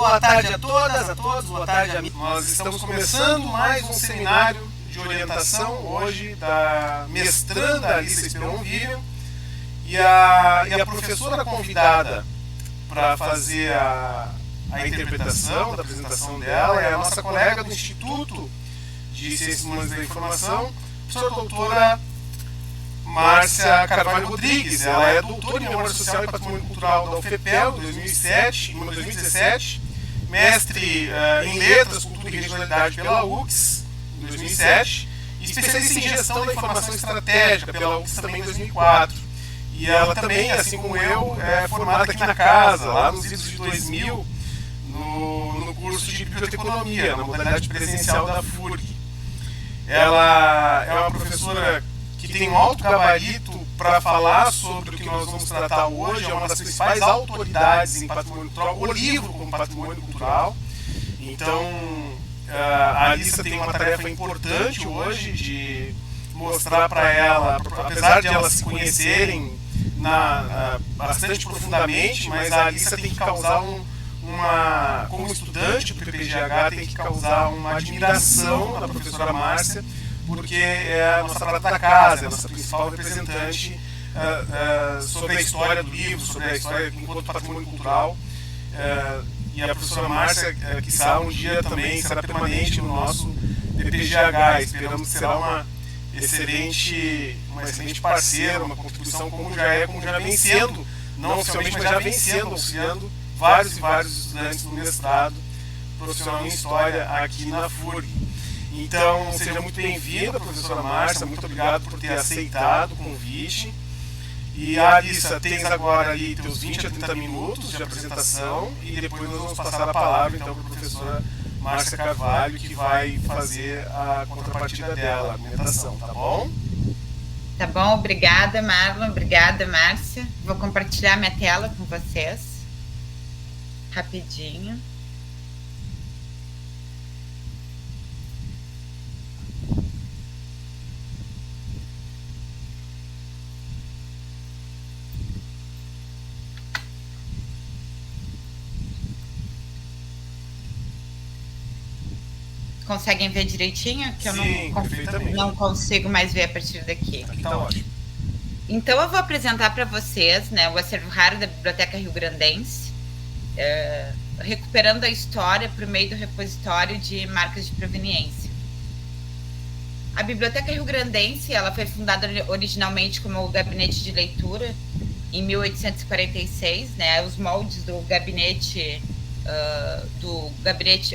Boa tarde a todas, a todos, boa tarde a mim. Nós estamos começando mais um seminário de orientação, hoje da mestranda Alissa Esperon Vivian, e a professora convidada para fazer a interpretação da apresentação dela é a nossa colega do Instituto de Ciências Humanas da Informação, professora doutora Márcia Carvalho Rodrigues. Ela é doutora em Memória Social e Patrimônio Cultural da UFPEL, 2017, mestre em Letras, Cultura e Regionalidade pela UX, em 2007, e especialista em Gestão da Informação Estratégica pela UX também em 2004. E ela também, assim como eu, é formada aqui na casa, lá nos idos de 2000, no curso de Biblioteconomia, na modalidade presencial da FURG. Ela é uma professora que tem um alto gabarito para falar sobre o que nós vamos tratar hoje, é uma das principais autoridades em patrimônio cultural, o livro como patrimônio cultural. Então, a Alissa tem uma tarefa importante hoje de mostrar para ela, apesar de elas se conhecerem bastante profundamente, mas a Alissa tem que causar como estudante do PPGH, tem que causar uma admiração da professora Márcia, porque é a nossa prata da casa, é a nossa principal representante sobre a história do livro, sobre a história enquanto patrimônio cultural. E a professora Márcia, quiçá um dia também será permanente no nosso PPGH. Esperamos que será uma excelente parceira, uma contribuição como já vem sendo, não oficialmente, mas já vem sendo, auxiliando vários e vários estudantes no mestrado profissional em História aqui na FURG. Então, seja muito bem-vinda, professora Márcia, muito obrigado por ter aceitado o convite. E a Alissa, tens agora ali teus 20 a 30 minutos de apresentação e depois nós vamos passar a palavra então para a professora Márcia Carvalho, que vai fazer a contrapartida dela, a argumentação, tá bom? Tá bom, obrigada, Marlon, obrigada, Márcia. Vou compartilhar minha tela com vocês, rapidinho. Conseguem ver direitinho? Que Sim, eu não consigo mais ver a partir daqui. Aqui tá ótimo. Então eu vou apresentar para vocês, né, o acervo raro da Biblioteca Rio-Grandense, recuperando a história por meio do repositório de marcas de proveniência. A Biblioteca Rio-Grandense, ela foi fundada originalmente como gabinete de leitura em 1846, né, os moldes do gabinete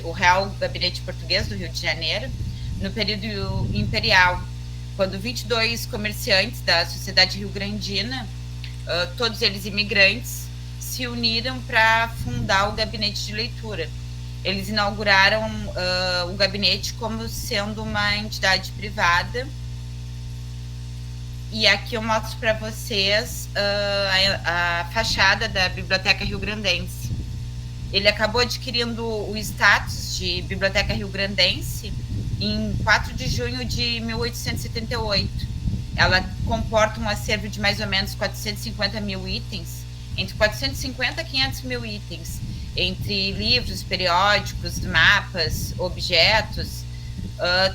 o Real Gabinete Português do Rio de Janeiro, no período imperial, quando 22 comerciantes da sociedade rio-grandina, todos eles imigrantes, se uniram para fundar o gabinete de leitura. Eles inauguraram o gabinete como sendo uma entidade privada. E aqui eu mostro para vocês a fachada da Biblioteca Rio-Grandense. Ele acabou adquirindo o status de Biblioteca Rio-Grandense em 4 de junho de 1878. Ela comporta um acervo de mais ou menos 450 mil itens, entre 450 a 500 mil itens, entre livros, periódicos, mapas, objetos.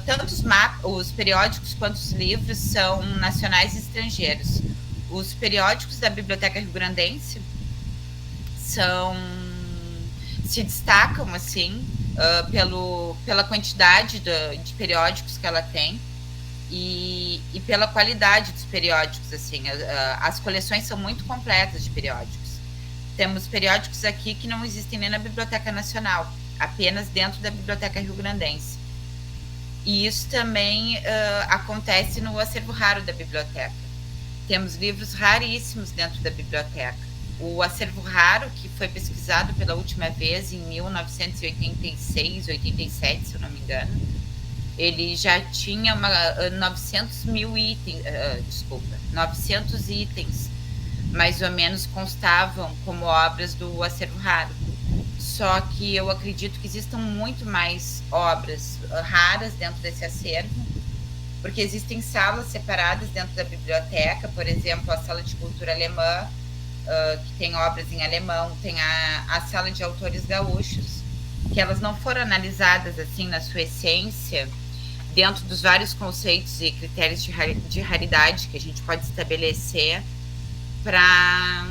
Tanto os periódicos quanto os livros são nacionais e estrangeiros. Os periódicos da Biblioteca Rio-Grandense se destacam assim pela quantidade de periódicos que ela tem e pela qualidade dos periódicos. Assim, as coleções são muito completas de periódicos. Temos periódicos aqui que não existem nem na Biblioteca Nacional, apenas dentro da Biblioteca Rio-Grandense. E isso também acontece no acervo raro da biblioteca. Temos livros raríssimos dentro da biblioteca. O acervo raro, que foi pesquisado pela última vez em 1986, 87, se eu não me engano, ele já tinha 900 itens, mais ou menos, constavam como obras do acervo raro. Só que eu acredito que existam muito mais obras raras dentro desse acervo, porque existem salas separadas dentro da biblioteca, por exemplo, a Sala de Cultura Alemã, que tem obras em alemão, tem a Sala de Autores Gaúchos, que elas não foram analisadas assim na sua essência, dentro dos vários conceitos e critérios de raridade que a gente pode estabelecer para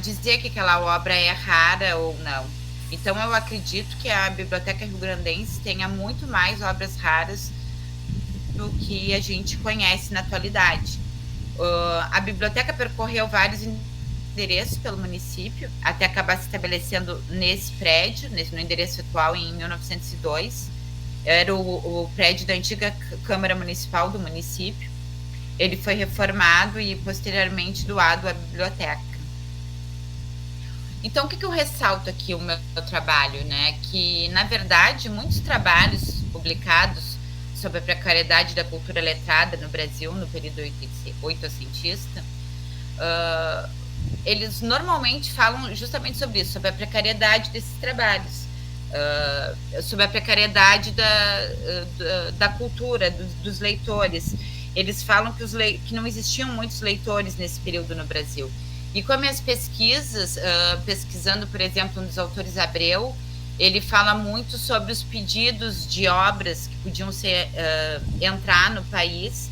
dizer que aquela obra é rara ou não. Então, eu acredito que a Biblioteca Rio-Grandense tenha muito mais obras raras do que a gente conhece na atualidade. A biblioteca percorreu vários endereços pelo município, até acabar se estabelecendo nesse prédio, no endereço atual, em 1902. Era o prédio da antiga Câmara Municipal do município. Ele foi reformado e, posteriormente, doado à biblioteca. Então, o que eu ressalto aqui o meu trabalho, né? Que, na verdade, muitos trabalhos publicados sobre a precariedade da cultura letrada no Brasil, no período oitocentista, eles normalmente falam justamente sobre isso, sobre a precariedade desses trabalhos, sobre a precariedade da cultura, dos leitores. Eles falam que não existiam muitos leitores nesse período no Brasil. E com as minhas pesquisas, pesquisando, por exemplo, um dos autores Abreu, ele fala muito sobre os pedidos de obras que podiam entrar no país,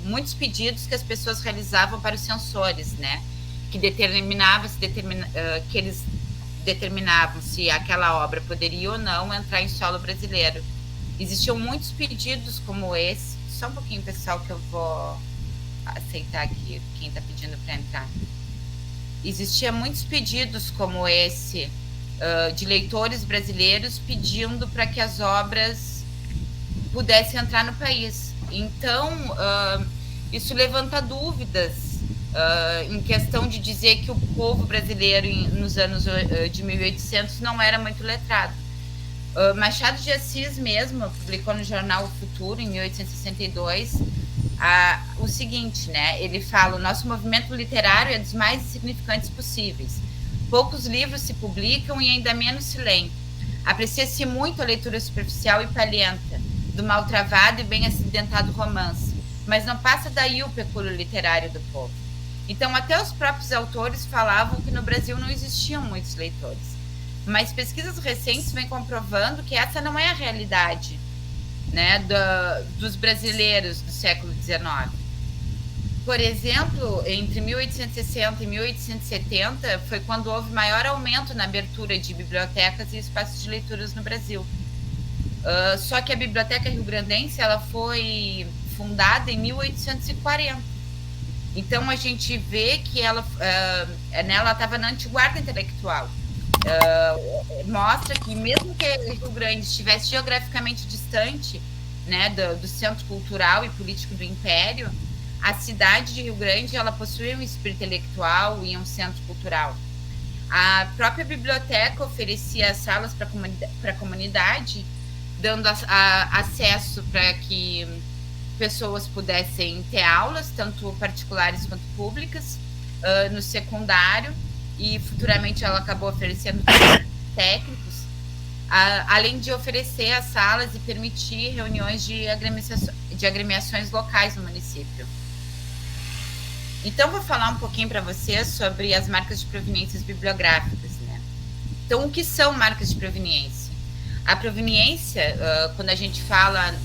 muitos pedidos que as pessoas realizavam para os censores, né? Que eles determinavam se aquela obra poderia ou não entrar em solo brasileiro. Existiam muitos pedidos como esse. Só um pouquinho, pessoal, que eu vou aceitar aqui quem está pedindo para entrar. Existiam muitos pedidos como esse de leitores brasileiros pedindo para que as obras pudessem entrar no país. Então, isso levanta dúvidas em questão de dizer que o povo brasileiro nos anos de 1800 não era muito letrado. Machado de Assis mesmo publicou no jornal O Futuro, em 1862, o seguinte, né? Ele fala: o nosso movimento literário é dos mais insignificantes possíveis. Poucos livros se publicam e ainda menos se leem. Aprecia-se muito a leitura superficial e palhenta do mal travado e bem acidentado romance, mas não passa daí o pecúlio literário do povo. Então, até os próprios autores falavam que no Brasil não existiam muitos leitores. Mas pesquisas recentes vêm comprovando que essa não é a realidade, né, dos brasileiros do século XIX. Por exemplo, entre 1860 e 1870 foi quando houve maior aumento na abertura de bibliotecas e espaços de leituras no Brasil. Só que a Biblioteca Rio-Grandense ela foi fundada em 1840. Então, a gente vê que ela estava na antiguarda intelectual. Mostra que mesmo que Rio Grande estivesse geograficamente distante, né, do centro cultural e político do Império, a cidade de Rio Grande ela possui um espírito intelectual e um centro cultural. A própria biblioteca oferecia salas para a comunidade, dando acesso para que pessoas pudessem ter aulas, tanto particulares quanto públicas, no secundário, e futuramente ela acabou oferecendo técnicos, além de oferecer as salas e permitir reuniões de agremiações locais no município. Então, vou falar um pouquinho para vocês sobre as marcas de proveniências bibliográficas, né? Então, o que são marcas de proveniência? A proveniência, quando a gente fala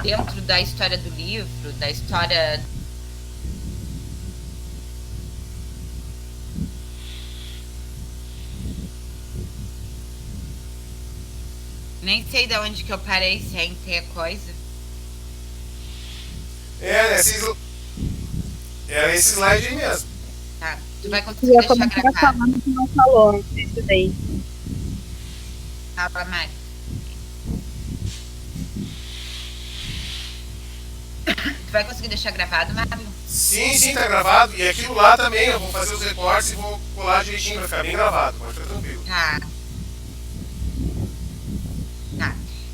dentro da história do livro, da história... Nem sei de onde que eu parei, se é em ter coisa. Era esse slide aí mesmo. Tá, tu vai conseguir deixar gravado. Falando que não falou, esse daí. Fala, Mari. Tu vai conseguir deixar gravado, Mário? Sim, tá gravado. E aquilo lá também, eu vou fazer os recortes e vou colar direitinho pra ficar bem gravado. Pode ficar tranquilo. Tá.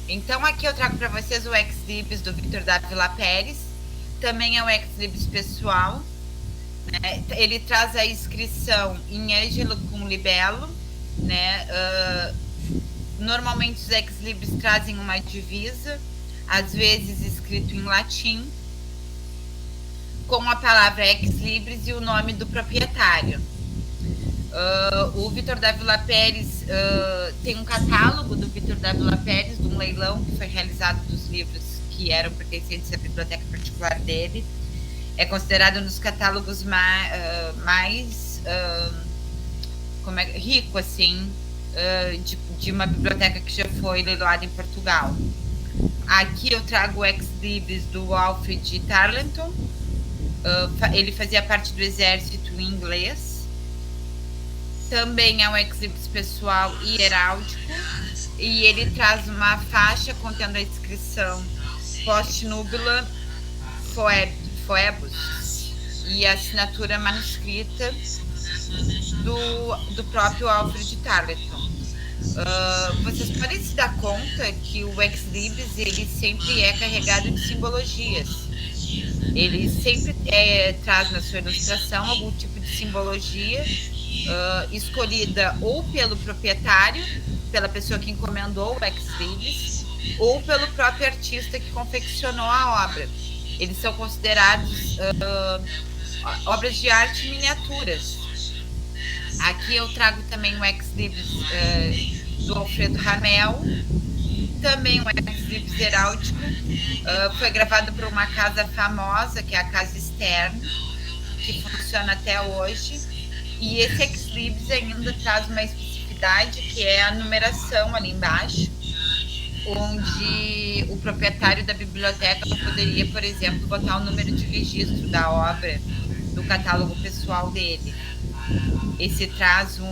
Então, aqui eu trago para vocês o ex-libris do Victor Dávila Pérez. Também é um ex-libris pessoal. Né? Ele traz a inscrição em Ângelo com libelo. Né? Normalmente, os ex-libris trazem uma divisa, às vezes escrito em latim, com a palavra ex-libris e o nome do proprietário. O Vitor Dávila Pérez tem um catálogo do Vitor Dávila Pérez, de um leilão que foi realizado dos livros que eram pertencentes à biblioteca particular dele. É considerado um dos catálogos mais rico, assim, de uma biblioteca que já foi leiloada em Portugal. Aqui eu trago o ex-libris do Alfred Tarleton. Ele fazia parte do exército inglês. Também é um ex-libris pessoal e heráldico. E ele traz uma faixa contendo a inscrição Post-nubila Phoebus e a assinatura manuscrita do próprio Alfred Tarleton. Vocês podem se dar conta que o ex-libris ele sempre é carregado de simbologias. Ele sempre traz na sua ilustração algum tipo de simbologia escolhida ou pelo proprietário, pela pessoa que encomendou o ex-libris, ou pelo próprio artista que confeccionou a obra. Eles são considerados obras de arte miniaturas. Aqui eu trago também um ex-libris do Alfredo Ramel, também um ex-libris heráldico. Foi gravado por uma casa famosa, que é a Casa Stern, que funciona até hoje. E esse ex-libris ainda traz uma especificidade, que é a numeração ali embaixo, onde o proprietário da biblioteca poderia, por exemplo, botar o número de registro da obra do catálogo pessoal dele. Esse traz o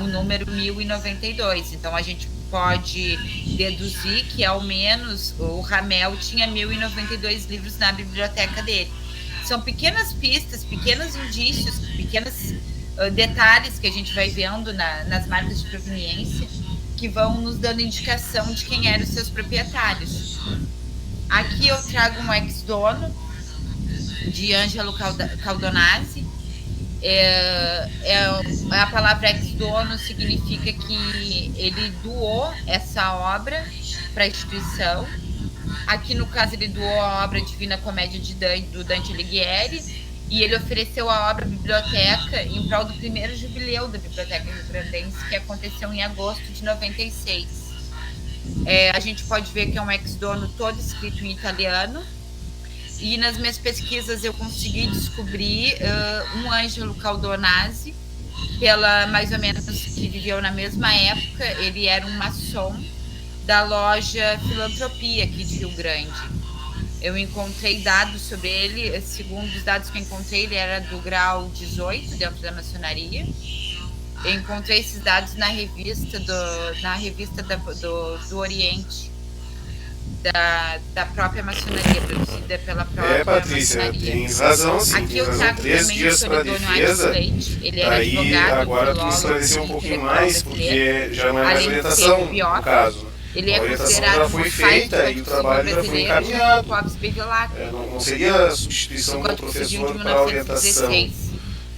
número 1092. Então a gente pode deduzir que ao menos o Ramel tinha 1092 livros na biblioteca dele. São pequenas pistas, pequenos indícios, pequenos detalhes que a gente vai vendo nas marcas de proveniência, que vão nos dando indicação de quem eram os seus proprietários. Aqui eu trago um ex-dono de Angelo Caldonazzi. A palavra ex-dono significa que ele doou essa obra para a instituição. Aqui, no caso, ele doou a obra Divina Comédia do Dante Alighieri, e ele ofereceu a obra à biblioteca em prol do primeiro jubileu da Biblioteca Rio-Grandense, que aconteceu em agosto de 96. A gente pode ver que é um ex-dono todo escrito em italiano. E nas minhas pesquisas eu consegui descobrir um Angelo Caldonazzi, mais ou menos que viveu na mesma época. Ele era um maçom da loja Filantropia aqui de Rio Grande. Eu encontrei dados sobre ele. Segundo os dados que eu encontrei, ele era do grau 18 dentro da maçonaria. Eu encontrei esses dados na revista do Oriente, da própria maçonaria, produzida pela própria Patrícia, maçonaria. tens razão, sim. Aqui eu razão. trago 3 também dias o para Solidônio defesa. Leite. Ele era Aí, advogado, agora tu filólogo, esclareceu um pouquinho intelectual mais, brasileiro. porque já não é mais Além de orientação, ser no biófilo, caso. ele é A orientação considerado já foi um pai feita de e o todo trabalho já foi brasileiro, encaminhado. Clóvis Bevilacqua. Não seria substituição do Enquanto surgiu professor de para a orientação. 1916.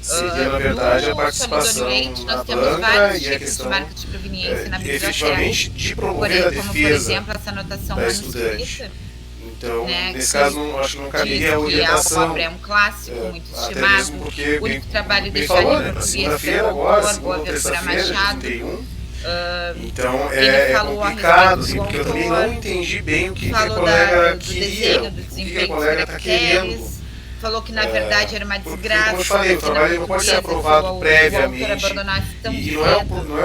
Seria, na verdade, a No participação Solidônio Leite, na nós temos banca vários e a tipos de questão marcas de proveniência na biblioteca. efetivamente de promover Porém, a como por defesa exemplo essa anotação da estudante. manuscrita, Então, né, nesse que caso, acho que não diz caberia a que a orientação. obra é um clássico muito Até estimado, mesmo porque o único trabalho me deixado falou, em né, na português segunda-feira pelo agora, autor segunda ou Boaventura terça-feira, dia Machado. 31. Então Ele é falou a complicado, respeito assim, do porque eu também autor, não entendi bem o que a falou colega do queria, desenho, do o que a desempenho colega dos está caracteres, querendo. falou que na verdade era uma Porque, desgraça. como eu falei, o que trabalho na não pode ser portuguesa aprovado o previamente. autor abandonasse tão E não é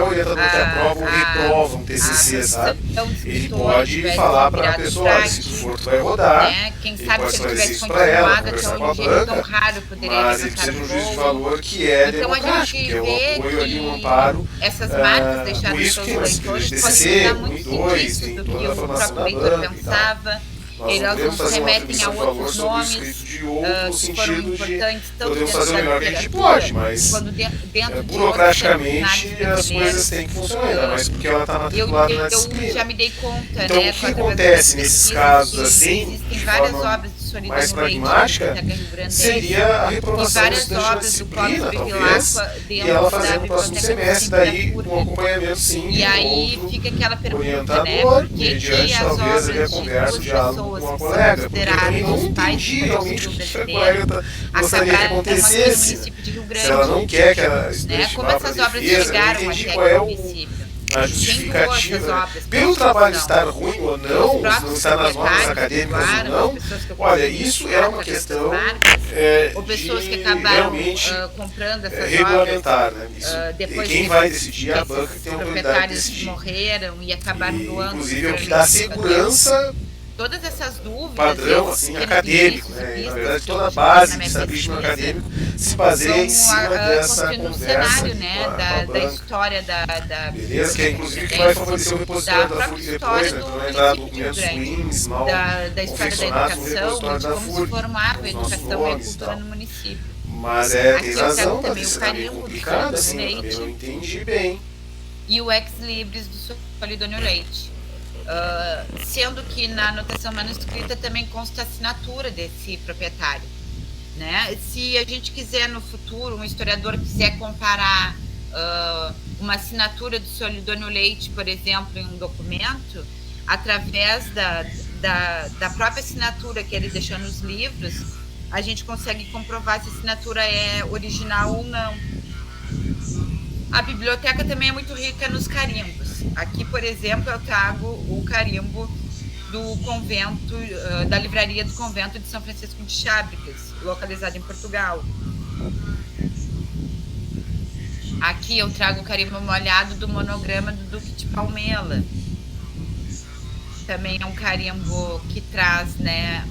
o orientador que aprova ou reprova um a TCC, sabe? produção do Ele escritor pode tivesse falar para a virado pessoa, olha, se tu prática, for, tu vai rodar. né? Quem Ele sabe pode se ele esclarecer tivesse isso para ela, continuado até conversar com a hoje ele tão banca, raro poderia mas ter ele precisa de um marcado juízo de voo. valor que é Então a democrático, gente que é o vê apoio ali, um que amparo. essas marcas Por deixadas isso que pelos nesse leitores podem TCC, dar 1 muitos e 2, indícios tem do toda que a o formação próprio da leitor banca e tal. pensava. Nós Eles não podemos nos fazer uma remetem a atribuição de valor outros sobre o nomes escrito de outro, no que foram sentido de importantes, tanto podemos dentro fazer o da melhor que a gente literatura, pode, mas quando dentro de burocraticamente outros as cenários coisas têm que funcionar, ainda mais porque ela está eu, matriculada na eu disciplina. já me dei conta, Então, né, o que com através acontece das nesses pesquisas, casos que assim, existem de várias forma obras de Solidão mais no Leite, pragmática, da Rio Grande, seria a e reprovação do várias estudante na obras do Clóvis disciplina, Bevilacqua talvez, e dentro ela da fazendo no próximo Biblioteca semestre, Pública daí da com PUC. acompanhamento sim E de aí outro fica aquela pergunta, né? orientador, Por que mediante as talvez obras ali a de conversa, o duas diálogo pessoas com a que são colega, porque eu também consideradas não os pais entendi do realmente o Brasil que a brasileiro colega gostaria que acabaram aqui no acontecesse, né? município de Rio Se ela Grande, não quer que ela né? estudante Como vá para a essas obras defesa, eu não chegaram entendi até qual aqui é ao município? a Tendo justificativa, outras né? obras Pelo como trabalho são estar ruim ou os não, próprios não estar nas normas proprietários que acadêmicas ou doaram, não, pessoas que eu olha, consegui isso é identificar uma através das questão marcas, ou pessoas que de acabaram realmente comprando essas obras regulamentar, né? Isso, depois quem que vai decidir é a esses banca que tem a autoridade de proprietários decidir. morreram e acabaram E, doando inclusive é o para que dá bibliotecas. segurança Todas essas dúvidas, padrão esses assim, pequenos acadêmico, indícios e né? E, na pistas verdade, que toda a eu tive base na de minha estatístico pesquisa acadêmico se baseia em cima dessa construindo um conversa cenário, ali né, com a da banca. história da Beleza? Que é inclusive que vai favorecer o repositório da própria FURG história depois, né? do Para não entrar município de Rio documentos Grande, ruins, mal da história da confeccionados no educação, repositório de da como se FURG, formava com a os nossos educação e a nomes e cultura tal. no município. Mas Aqui tem eu trago razão, também o Patrícia, tá meio carimbo do complicado Solidônio assim, eu também Leite não entendi bem. e o ex-libris do Solidônio Leite. Sendo que na anotação manuscrita também consta a assinatura desse proprietário, né? Se a gente quiser no futuro, um historiador quiser comparar uma assinatura do Solidônio Leite, por exemplo, em um documento, através da própria assinatura que ele deixou nos livros, a gente consegue comprovar se a assinatura é original ou não. A biblioteca também é muito rica nos carimbos. Aqui, por exemplo, eu trago o carimbo do convento, da livraria do convento de São Francisco de Chábricas, localizado em Portugal. Aqui eu trago o carimbo molhado do monograma do Duque de Palmela. Também é um carimbo que traz, né,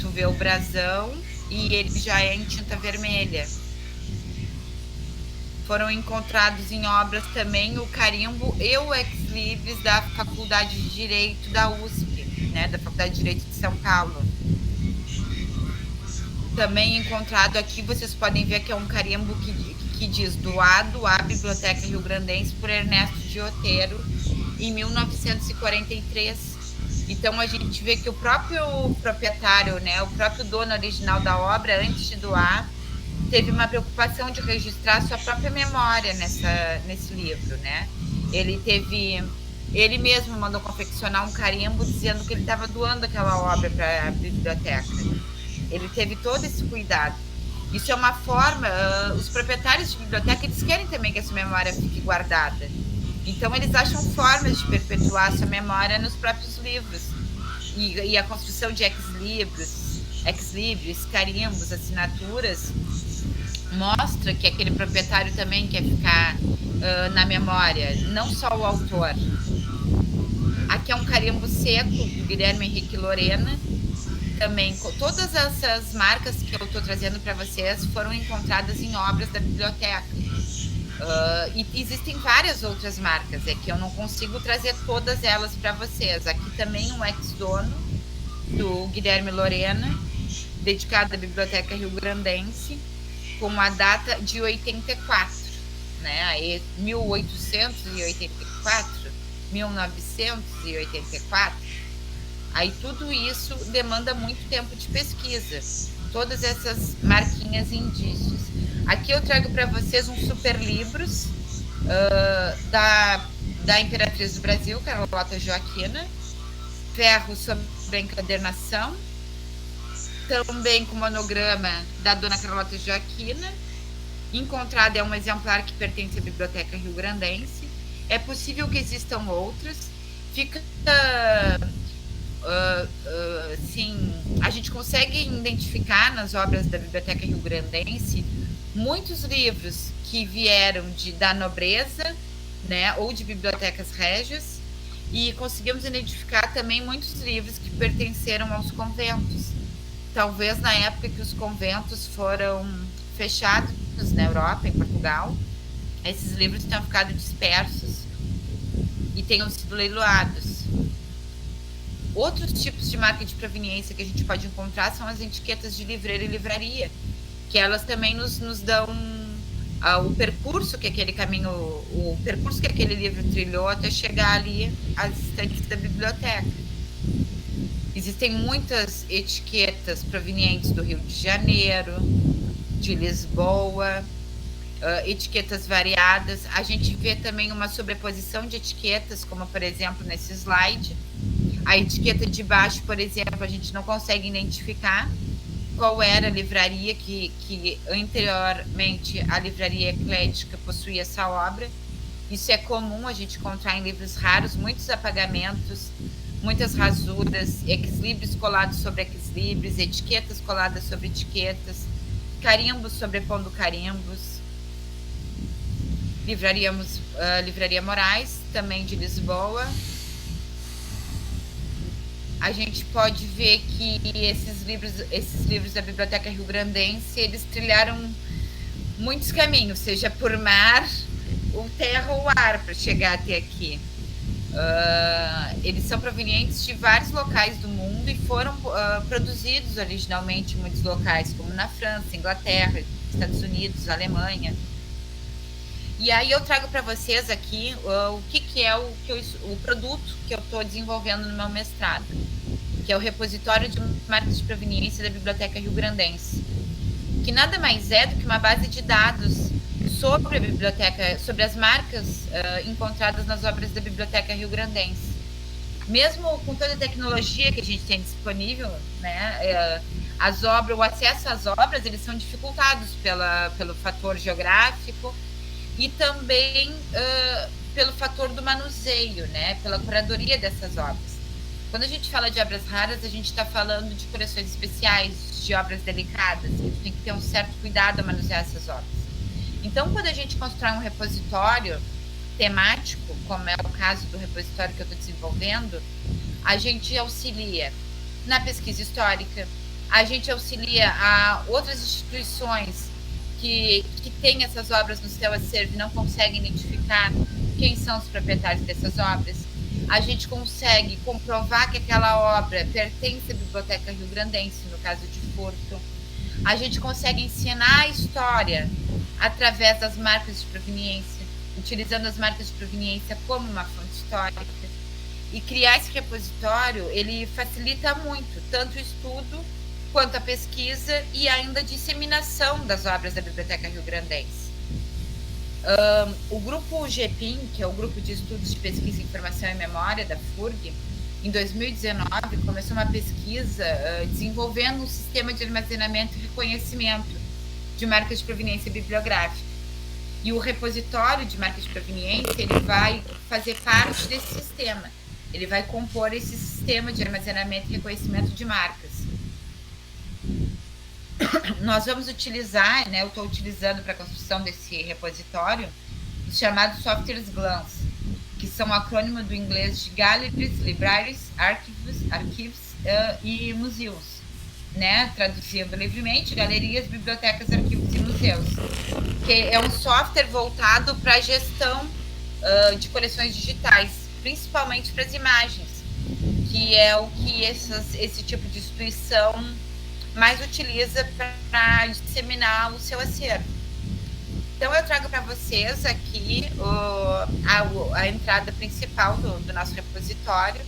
tu vê o brasão e ele já é em tinta vermelha. Foram encontrados em obras também o carimbo e o ex-libris da Faculdade de Direito da USP, né, da Faculdade de Direito de São Paulo. Também encontrado aqui, vocês podem ver que é um carimbo que diz doado à Biblioteca Rio-Grandense por Ernesto de Otero em 1943. Então a gente vê que o próprio proprietário, né, o próprio dono original da obra, antes de doar, teve uma preocupação de registrar sua própria memória nesse livro, né? Ele mesmo mandou confeccionar um carimbo dizendo que ele estava doando aquela obra para a biblioteca. Ele teve todo esse cuidado. Isso é uma forma, os proprietários de biblioteca, eles querem também que essa memória fique guardada. Então eles acham formas de perpetuar essa memória nos próprios livros. E a construção de ex-libris, carimbos, assinaturas, mostra que aquele proprietário também quer ficar na memória, não só o autor. Aqui é um carimbo seco do Guilherme Henrique Lorena. Também, todas essas marcas que eu estou trazendo para vocês foram encontradas em obras da biblioteca. E existem várias outras marcas, é que eu não consigo trazer todas elas para vocês. Aqui também um ex-dono do Guilherme Lorena, dedicado à Biblioteca Rio-Grandense, com a data de 84, né? Aí 1884, 1984. Aí tudo isso demanda muito tempo de pesquisa, todas essas marquinhas e indícios. Aqui eu trago para vocês um super livros da Imperatriz do Brasil, Carlota Joaquina, ferro sobre a encadernação, também com monograma da Dona Carlota Joaquina. Encontrado é um exemplar que pertence à Biblioteca Rio-Grandense. É possível que existam outras. Fica... sim, a gente consegue identificar nas obras da Biblioteca Rio-Grandense muitos livros que vieram da nobreza, né, ou de bibliotecas régias, e conseguimos identificar também muitos livros que pertenceram aos conventos. Talvez na época que os conventos foram fechados na Europa, em Portugal, esses livros tenham ficado dispersos e tenham sido leiloados. Outros tipos de marca de proveniência que a gente pode encontrar são as etiquetas de livreiro e livraria, que elas também nos dão o percurso que aquele caminho, o percurso que aquele livro trilhou até chegar ali às estantes da biblioteca. Existem muitas etiquetas provenientes do Rio de Janeiro, de Lisboa, etiquetas variadas. A gente vê também uma sobreposição de etiquetas, como por exemplo nesse slide. A etiqueta de baixo, por exemplo, a gente não consegue identificar qual era a livraria que anteriormente a livraria Eclética possuía essa obra. Isso é comum a gente encontrar em livros raros, muitos apagamentos, muitas rasuras, ex-libris colados sobre ex-libris, etiquetas coladas sobre etiquetas, carimbos sobrepondo carimbos. Livraria Moraes, também de Lisboa. A gente pode ver que esses livros da Biblioteca Rio-Grandense, eles trilharam muitos caminhos, seja por mar, ou terra ou ar, para chegar até aqui. Eles são provenientes de vários locais do mundo e foram produzidos originalmente em muitos locais, como na França, Inglaterra, Estados Unidos, Alemanha. E aí eu trago para vocês aqui o que é o produto que eu estou desenvolvendo no meu mestrado, que é o repositório de marcas de proveniência da Biblioteca Rio-Grandense, que nada mais é do que uma base de dados sobre a biblioteca, sobre as marcas encontradas nas obras da Biblioteca Rio-Grandense. Mesmo com toda a tecnologia que a gente tem disponível, né, o acesso às obras, eles são dificultados pelo fator geográfico e também pelo fator do manuseio, né, pela curadoria dessas obras. Quando a gente fala de obras raras, a gente está falando de coleções especiais, de obras delicadas, que tem que ter um certo cuidado a manusear essas obras. Então, quando a gente constrói um repositório temático, como é o caso do repositório que eu estou desenvolvendo, a gente auxilia na pesquisa histórica, a gente auxilia a outras instituições que têm essas obras no seu acervo e não conseguem identificar quem são os proprietários dessas obras. A gente consegue comprovar que aquela obra pertence à Biblioteca Rio-Grandense, no caso de furto. A gente consegue ensinar a história através das marcas de proveniência, utilizando as marcas de proveniência como uma fonte histórica. E criar esse repositório, ele facilita muito, tanto o estudo quanto a pesquisa e ainda a disseminação das obras da Biblioteca Rio-Grandense. O grupo GPIM, que é o Grupo de Estudos de Pesquisa, Informação e Memória da FURG, em 2019 começou uma pesquisa desenvolvendo um sistema de armazenamento e reconhecimento de marcas de proveniência bibliográfica. E o repositório de marcas de proveniência, ele vai fazer parte desse sistema. Ele vai compor esse sistema de armazenamento e reconhecimento de marcas. Nós vamos utilizar, né, eu estou utilizando para a construção desse repositório, os chamados softwares GLANS, que são o acrônimo do inglês de Galleries, Libraries, Archives e Museums, né? Traduzindo livremente, galerias, bibliotecas, arquivos e museus, que é um software voltado para a gestão de coleções digitais, principalmente para as imagens, que é o que esse tipo de instituição mais utiliza para disseminar o seu acervo. Então, eu trago para vocês aqui a entrada principal do nosso repositório.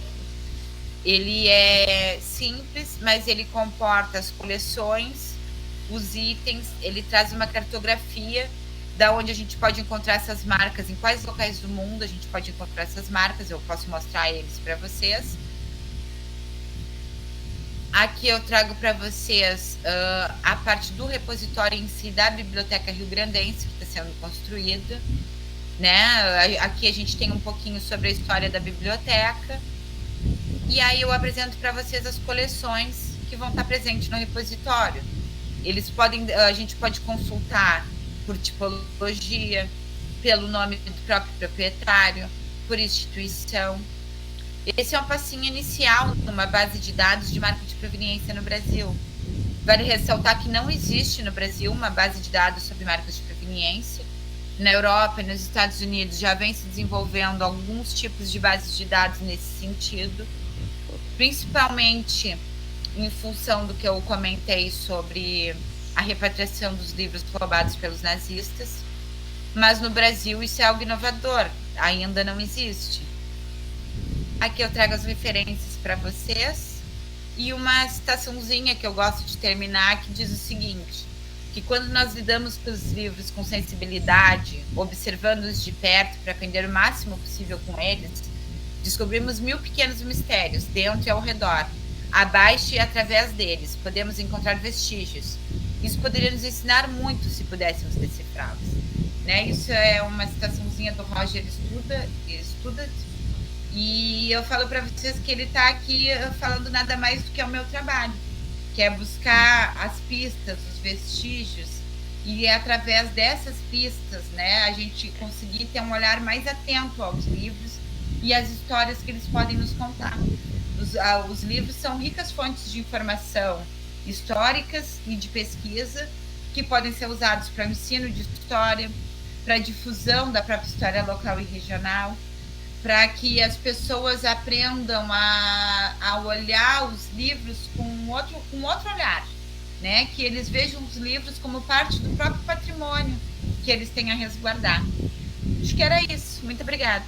Ele é simples, mas ele comporta as coleções, os itens, ele traz uma cartografia da onde a gente pode encontrar essas marcas, em quais locais do mundo a gente pode encontrar essas marcas, eu posso mostrar eles para vocês. Aqui eu trago para vocês a parte do repositório em si da Biblioteca Rio-Grandense, que está sendo construída, né? Aqui a gente tem um pouquinho sobre a história da biblioteca. E aí eu apresento para vocês as coleções que vão estar presentes no repositório. A gente pode consultar por tipologia, pelo nome do próprio proprietário, por instituição. Esse é um passinho inicial numa base de dados de marca de proveniência no Brasil. Vale ressaltar que não existe no Brasil uma base de dados sobre marcas de proveniência. Na Europa e nos Estados Unidos já vem se desenvolvendo alguns tipos de bases de dados nesse sentido, principalmente em função do que eu comentei sobre a repatriação dos livros roubados pelos nazistas. Mas no Brasil isso é algo inovador, ainda não existe. Aqui eu trago as referências para vocês. e uma citaçãozinha que eu gosto de terminar, que diz o seguinte, que quando nós lidamos com os livros com sensibilidade, observando-os de perto para aprender o máximo possível com eles, descobrimos 1000 pequenos mistérios dentro e ao redor. Abaixo e através deles podemos encontrar vestígios. Isso poderia nos ensinar muito se pudéssemos decifrá-los. Né? Isso é uma citaçãozinha do Roger Studart. E eu falo para vocês que ele está aqui falando nada mais do que é o meu trabalho, que é buscar as pistas, os vestígios, e é através dessas pistas, né, a gente conseguir ter um olhar mais atento aos livros e às histórias que eles podem nos contar. Os livros são ricas fontes de informação históricas e de pesquisa que podem ser usados para o ensino de história, para a difusão da própria história local e regional, para que as pessoas aprendam a olhar os livros com outro olhar, né? Que eles vejam os livros como parte do próprio patrimônio que eles têm a resguardar. Acho que era isso. Muito obrigada.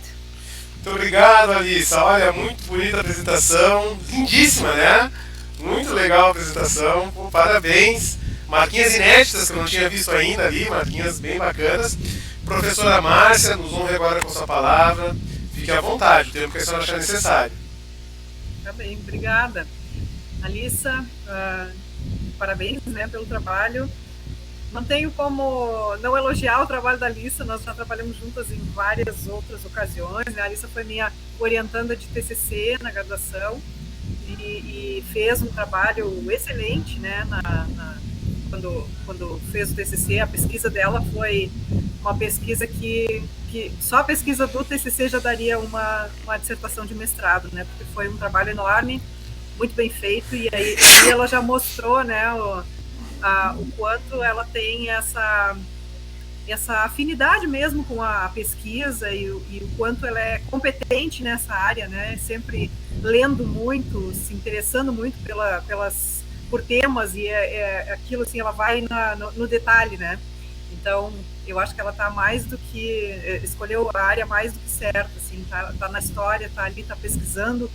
Muito obrigado, Alissa. Olha, muito bonita a apresentação. Lindíssima, né? Muito legal a apresentação. Pô, parabéns. Marquinhas inéditas que eu não tinha visto ainda ali. Marquinhas bem bacanas. Professora Márcia, nos honre agora com sua palavra. Fique à vontade, o tempo que a senhora achar necessário. Tá bem, obrigada. Alissa, parabéns, né, pelo trabalho. Não tenho como não elogiar o trabalho da Alissa, nós já trabalhamos juntas em várias outras ocasiões, né? A Alissa foi minha orientanda de TCC na graduação e fez um trabalho excelente, né, quando fez o TCC. A pesquisa dela foi uma pesquisa que só a pesquisa do TCC já daria uma dissertação de mestrado, né, porque foi um trabalho enorme, muito bem feito, e aí ela já mostrou, né, o quanto ela tem essa afinidade mesmo com a pesquisa e o quanto ela é competente nessa área, né, sempre lendo muito, se interessando muito por temas, e aquilo assim, ela vai no detalhe, né. Então, eu acho que ela está mais do que, escolheu a área mais do que certa, assim, tá na história, tá ali, tá pesquisando,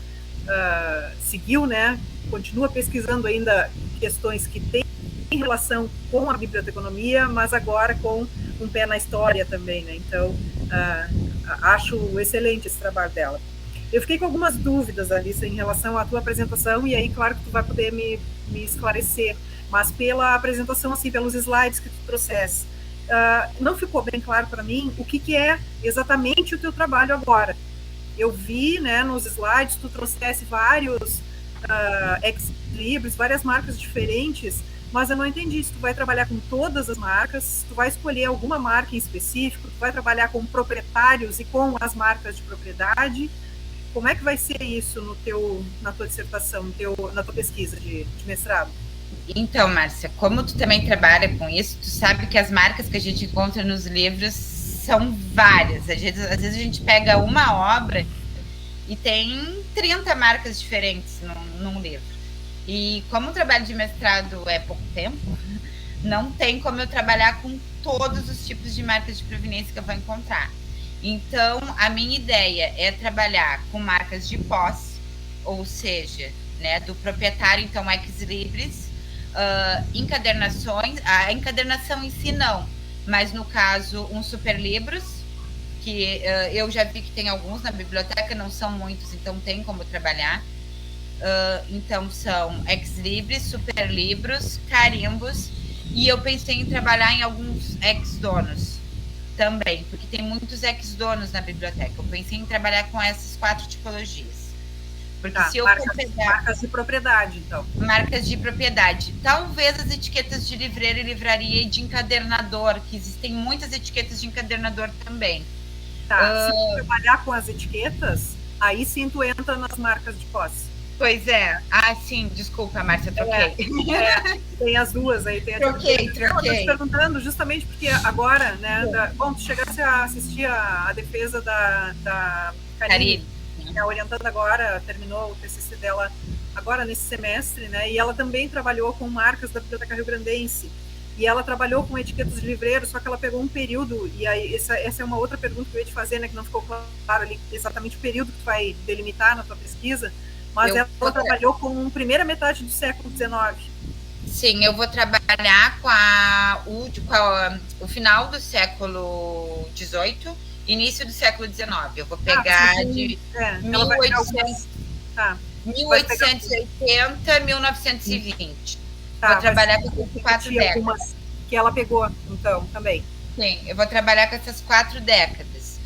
seguiu, né, continua pesquisando ainda questões que têm relação com a biblioteconomia, mas agora com um pé na história também, né, então, acho excelente esse trabalho dela. Eu fiquei com algumas dúvidas, Alissa, em relação à tua apresentação, e aí, claro que tu vai poder me esclarecer, mas pela apresentação, assim, pelos slides que tu trouxesse, não ficou bem claro para mim o que é exatamente o teu trabalho agora. Eu vi, né, nos slides, tu trouxesse vários ex-libris, várias marcas diferentes, mas eu não entendi se tu vai trabalhar com todas as marcas, se tu vai escolher alguma marca em específico, tu vai trabalhar com proprietários e com as marcas de propriedade. Como é que vai ser isso na tua dissertação, na tua pesquisa de mestrado? Então, Márcia, como tu também trabalha com isso, tu sabe que as marcas que a gente encontra nos livros são várias. Às vezes a gente pega uma obra e tem 30 marcas diferentes num livro. E como o trabalho de mestrado é pouco tempo, não tem como eu trabalhar com todos os tipos de marcas de proveniência que eu vou encontrar. Então, a minha ideia é trabalhar com marcas de posse, ou seja, né, do proprietário, então, ex-libris, encadernações, a encadernação em si não, mas no caso, um superlibros, que eu já vi que tem alguns na biblioteca, não são muitos, então tem como trabalhar. Então, são ex-libris, superlibros, carimbos, e eu pensei em trabalhar em alguns ex-donos também, porque tem muitos ex-donos na biblioteca. Eu pensei em trabalhar com essas 4 tipologias. Porque se eu marcas de propriedade, então. Marcas de propriedade. Talvez as etiquetas de livreiro e livraria e de encadernador, que existem muitas etiquetas de encadernador também. Tá, se tu trabalhar com as etiquetas, aí sim tu entra nas marcas de posse. Pois é. Ah, sim, desculpa, Márcia, troquei. Tem as duas aí. Tem troquei. Eu tô te perguntando justamente porque agora, né, bom, tu chegasse a assistir a defesa da Karine, orientando agora, terminou o TCC dela agora nesse semestre, né, e ela também trabalhou com marcas da Biblioteca Rio-Grandense, e ela trabalhou com etiquetas de livreiro, só que ela pegou um período, e aí essa é uma outra pergunta que eu ia te fazer, né, que não ficou claro ali exatamente o período que tu vai delimitar na tua pesquisa, Mas ela trabalhou com primeira metade do século XIX. Sim, eu vou trabalhar com o final do século XVIII, início do século XIX. Eu vou pegar de 1880, 1920. Vou trabalhar com essas 4 décadas. Que ela pegou, então, também. Sim, eu vou trabalhar com essas 4 décadas.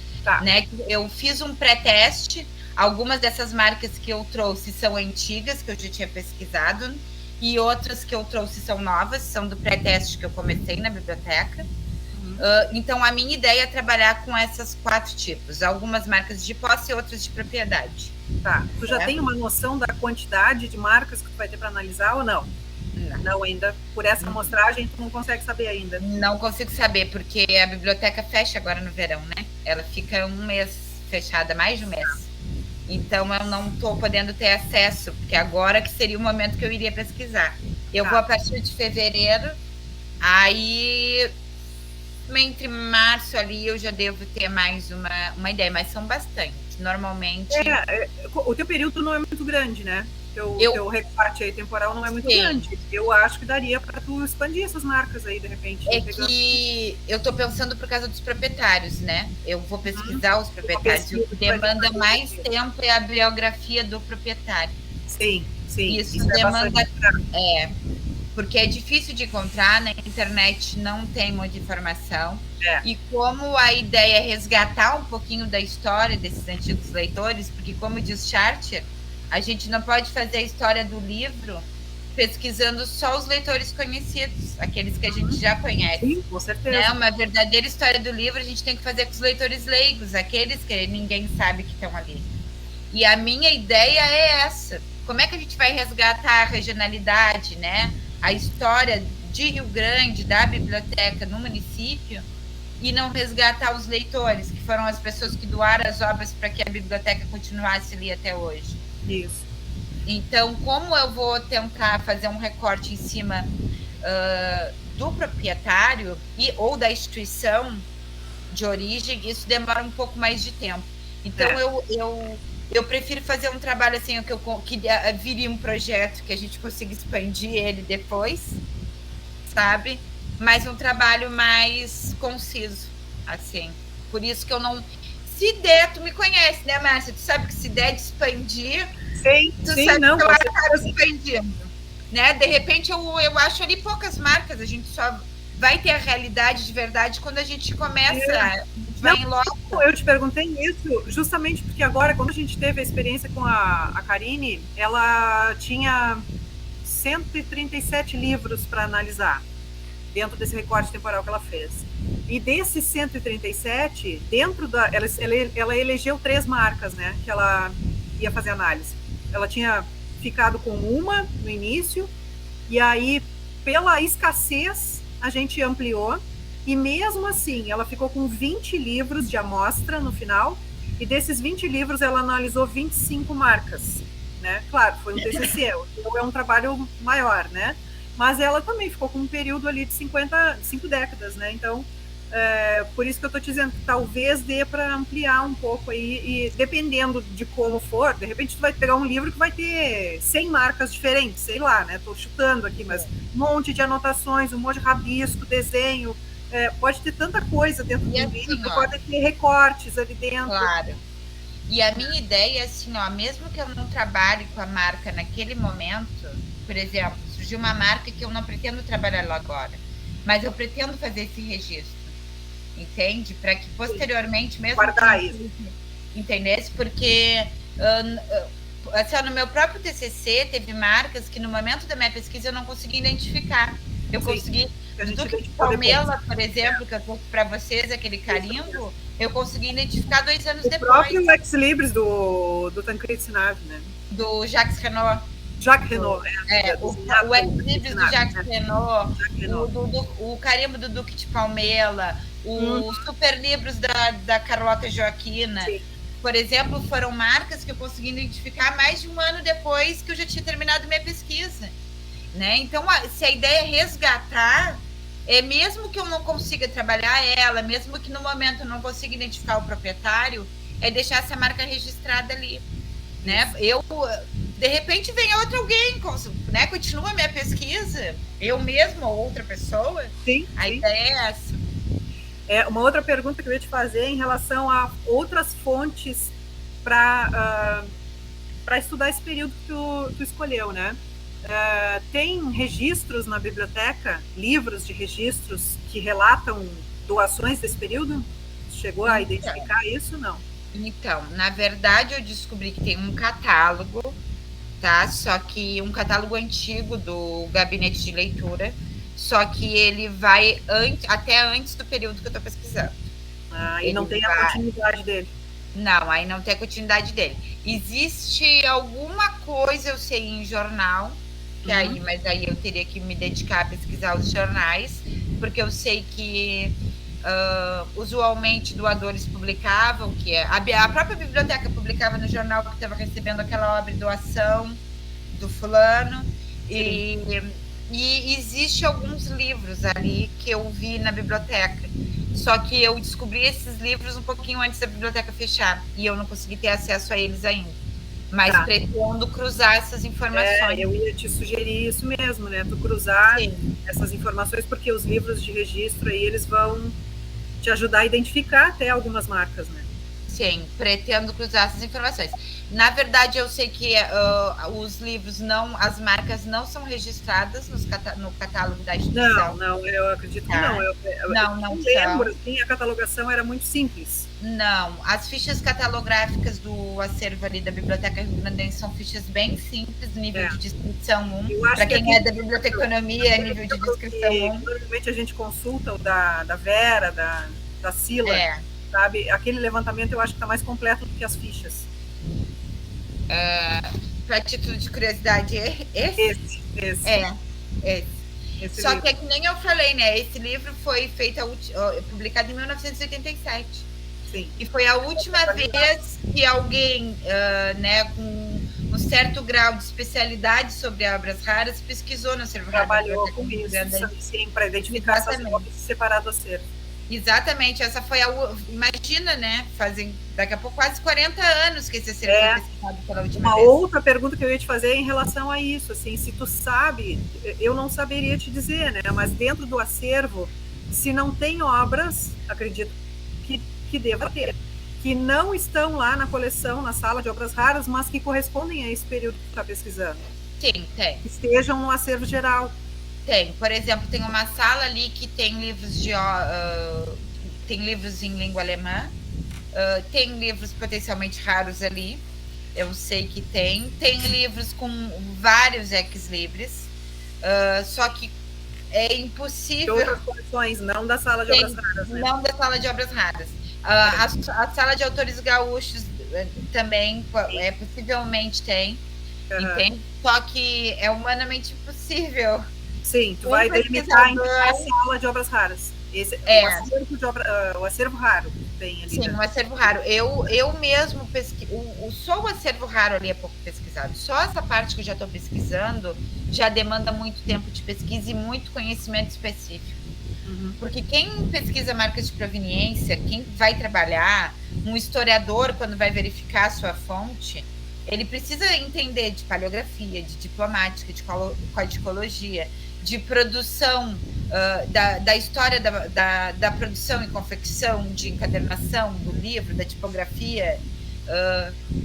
Né? Eu fiz um pré-teste. Algumas dessas marcas que eu trouxe são antigas, que eu já tinha pesquisado, e outras que eu trouxe são novas, são do pré-teste que eu comecei na biblioteca. Então, a minha ideia é trabalhar com essas 4 tipos. Algumas marcas de posse e outras de propriedade. Tu já tem uma noção da quantidade de marcas que tu vai ter para analisar ou não? Não, ainda. Por essa amostragem, tu não consegue saber ainda? Não consigo saber, porque a biblioteca fecha agora no verão, né? Ela fica um mês fechada, mais de um mês. Então, eu não estou podendo ter acesso, porque agora que seria o momento que eu iria pesquisar. Eu vou a partir de fevereiro, aí entre março ali eu já devo ter mais uma ideia, mas são bastante. Normalmente... o teu período não é muito grande, né? Teu recorte aí temporal não é muito grande. Eu acho que daria para tu expandir essas marcas aí, de repente. Que eu estou pensando por causa dos proprietários, né? Eu vou pesquisar os proprietários. O que demanda mais tempo é a biografia do proprietário. Sim. Isso demanda... porque é difícil de encontrar, na internet não tem muita informação. E como a ideia é resgatar um pouquinho da história desses antigos leitores, porque como diz Chartier, a gente não pode fazer a história do livro pesquisando só os leitores conhecidos, aqueles que a gente já conhece. Sim, com certeza. Né? Uma verdadeira história do livro a gente tem que fazer com os leitores leigos, aqueles que ninguém sabe que estão ali. E a minha ideia é essa. Como é que a gente vai resgatar a regionalidade, né? A história de Rio Grande, da biblioteca no município, e não resgatar os leitores, que foram as pessoas que doaram as obras para que a biblioteca continuasse ali até hoje. Isso. Então, como eu vou tentar fazer um recorte em cima do proprietário ou da instituição de origem, isso demora um pouco mais de tempo. Então, eu prefiro fazer um trabalho assim, que vire um projeto que a gente consiga expandir ele depois, sabe? Mas um trabalho mais conciso, assim. Por isso que eu não... Se der, tu me conhece, né, Márcia? Tu sabe que se der de expandir, tu sabe não, que eu acabo expandindo. Né? De repente, eu acho ali poucas marcas, a gente só vai ter a realidade de verdade quando a gente começa... Eu te perguntei isso justamente porque agora, quando a gente teve a experiência com a Karine, ela tinha 137 livros para analisar dentro desse recorte temporal que ela fez. E desses 137, ela elegeu 3 marcas, né, que ela ia fazer análise. Ela tinha ficado com uma no início, e aí, pela escassez, a gente ampliou, e mesmo assim, ela ficou com 20 livros de amostra no final, e desses 20 livros, ela analisou 25 marcas, né? Claro, foi um TCC, então é um trabalho maior, né? Mas ela também ficou com um período ali de 5 décadas, né? Então, por isso que eu estou te dizendo que talvez dê para ampliar um pouco aí, e dependendo de como for, de repente tu vai pegar um livro que vai ter 100 marcas diferentes, sei lá, né? Estou chutando aqui, mas um monte de anotações, um monte de rabisco, desenho, pode ter tanta coisa dentro do livro, pode ter recortes ali dentro. Claro. E a minha ideia é assim, mesmo que eu não trabalhe com a marca naquele momento, por exemplo, surgiu uma marca que eu não pretendo trabalhar lá agora, mas eu pretendo fazer esse registro, entende? Para que posteriormente mesmo... Guardar isso. Entendesse? Porque assim, no meu próprio TCC teve marcas que no momento da minha pesquisa eu não consegui identificar. Eu consegui... Duque de Palmela, por exemplo, que eu trouxe para vocês, aquele carimbo, eu consegui identificar 2 anos depois. O próprio ex-libris do Tancred Sinave, né? Do Jacques Renaud. Jacques Renaud, o ex-libris do Jacques Renaud, o carimbo do Duque de Palmela, os super livros da Carlota Joaquina. Sim. Por exemplo, foram marcas que eu consegui identificar mais de 1 ano depois que eu já tinha terminado minha pesquisa. Né? Então, se a ideia é resgatar, mesmo que eu não consiga trabalhar ela, mesmo que no momento eu não consiga identificar o proprietário, é deixar essa marca registrada ali. Né? De repente vem outro alguém, né? Continua a minha pesquisa, eu mesma ou outra pessoa. Sim, a sim. ideia é essa. Uma outra pergunta que eu ia te fazer em relação a outras fontes para estudar esse período que tu escolheu, né? Tem registros na biblioteca, livros de registros que relatam doações desse período? Chegou a identificar isso? Não. Então, na verdade, eu descobri que tem um catálogo, tá? Só que um catálogo antigo do gabinete de leitura, só que ele vai até antes do período que eu estou pesquisando. E não tem a continuidade dele? Não, aí não tem a continuidade dele. Existe alguma coisa, eu sei, em jornal, que mas aí eu teria que me dedicar a pesquisar os jornais, porque eu sei que usualmente doadores publicavam, que a própria biblioteca publicava no jornal que estava recebendo aquela obra de doação do fulano, e existe alguns livros ali que eu vi na biblioteca, só que eu descobri esses livros um pouquinho antes da biblioteca fechar, e eu não consegui ter acesso a eles ainda, mas pretendo cruzar essas informações. Eu ia te sugerir isso mesmo, né? Tu cruzar essas informações, porque os livros de registro aí, eles vão te ajudar a identificar até algumas marcas, né? Sim, pretendo cruzar essas informações. Na verdade, eu sei que os livros as marcas não são registradas no catálogo da instituição. Não, eu acredito que não. Não lembro, assim, a catalogação era muito simples. Não, as fichas catalográficas do acervo ali da Biblioteca Rio Grandense são fichas bem simples, nível de descrição 1. Para quem é da biblioteconomia, nível de descrição 1. Normalmente a gente consulta o da Vera, da Sila, sabe? Aquele levantamento eu acho que está mais completo do que as fichas. Para título de curiosidade, esse? Esse Só livro. que é que nem eu falei, né? Esse livro foi publicado em 1987. Sim. E foi a última vez que alguém, né, com um certo grau de especialidade sobre obras raras pesquisou no acervo raro. Trabalhou com isso, sim, para identificar essas obras e separar do acervo. Exatamente, essa foi imagina, né? Fazem daqui a pouco quase 40 anos que esse acervo foi pesquisado pela última vez. Uma outra pergunta que eu ia te fazer é em relação a isso, assim, se tu sabe, eu não saberia te dizer, né? Mas dentro do acervo, se não tem obras, acredito que deva ter, que não estão lá na coleção, na sala de obras raras, mas que correspondem a esse período que tu está pesquisando. Sim, tem. Que estejam no acervo geral. Tem, por exemplo, tem uma sala ali que tem livros tem livros em língua alemã, tem livros potencialmente raros ali, eu sei que tem livros com vários ex-libris, só que é impossível... De outras coleções, não da sala de obras raras, né? Não da sala de obras raras. A sala de autores gaúchos também, possivelmente tem, entende? Só que é humanamente impossível. Sim, tu vai delimitar em a sala de obras raras. O acervo raro tem ali. Sim, o acervo raro. Eu mesmo só o acervo raro ali é pouco pesquisado. Só essa parte que eu já estou pesquisando já demanda muito tempo de pesquisa e muito conhecimento específico. Porque quem pesquisa marcas de proveniência, quem vai trabalhar, um historiador, quando vai verificar a sua fonte, ele precisa entender de paleografia, de diplomática, de codicologia, de produção, da história da produção e confecção, de encadernação do livro, da tipografia.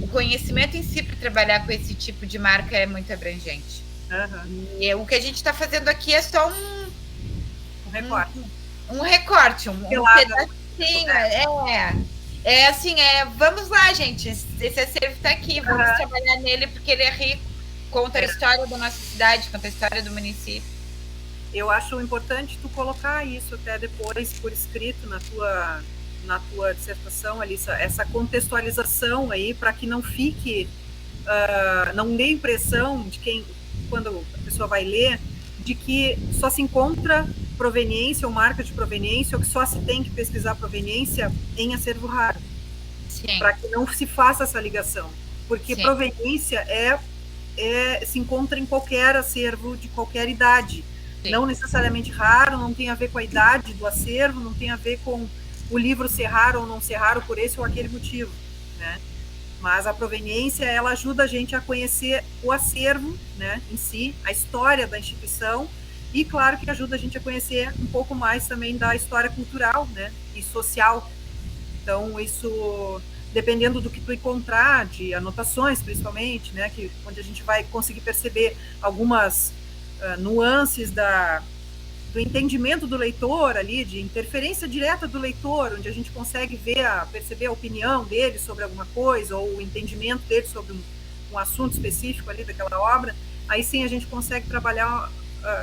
O conhecimento em si para trabalhar com esse tipo de marca é muito abrangente. E o que a gente está fazendo aqui é só um recorte, um pedacinho. Vamos lá, gente. Esse acervo está aqui, vamos trabalhar nele porque ele é rico, conta a história da nossa cidade, conta a história do município. Eu acho importante tu colocar isso até depois por escrito na tua dissertação, Alissa, essa contextualização aí, para que não fique, não dê impressão de quando a pessoa vai ler, de que só se encontra proveniência ou marca de proveniência, ou que só se tem que pesquisar proveniência em acervo raro. Para que não se faça essa ligação. Porque proveniência se encontra em qualquer acervo de qualquer idade. Sim. Não necessariamente raro, não tem a ver com a idade do acervo, não tem a ver com o livro ser raro ou não ser raro por esse ou aquele motivo, né? Mas a proveniência, ela ajuda a gente a conhecer o acervo, né, em si, a história da instituição, e claro que ajuda a gente a conhecer um pouco mais também da história cultural, né, e social. Então, isso, dependendo do que tu encontrar, de anotações principalmente, né, onde a gente vai conseguir perceber algumas nuances do entendimento do leitor ali, de interferência direta do leitor, onde a gente consegue perceber a opinião dele sobre alguma coisa, ou o entendimento dele sobre um assunto específico ali daquela obra, aí sim a gente consegue trabalhar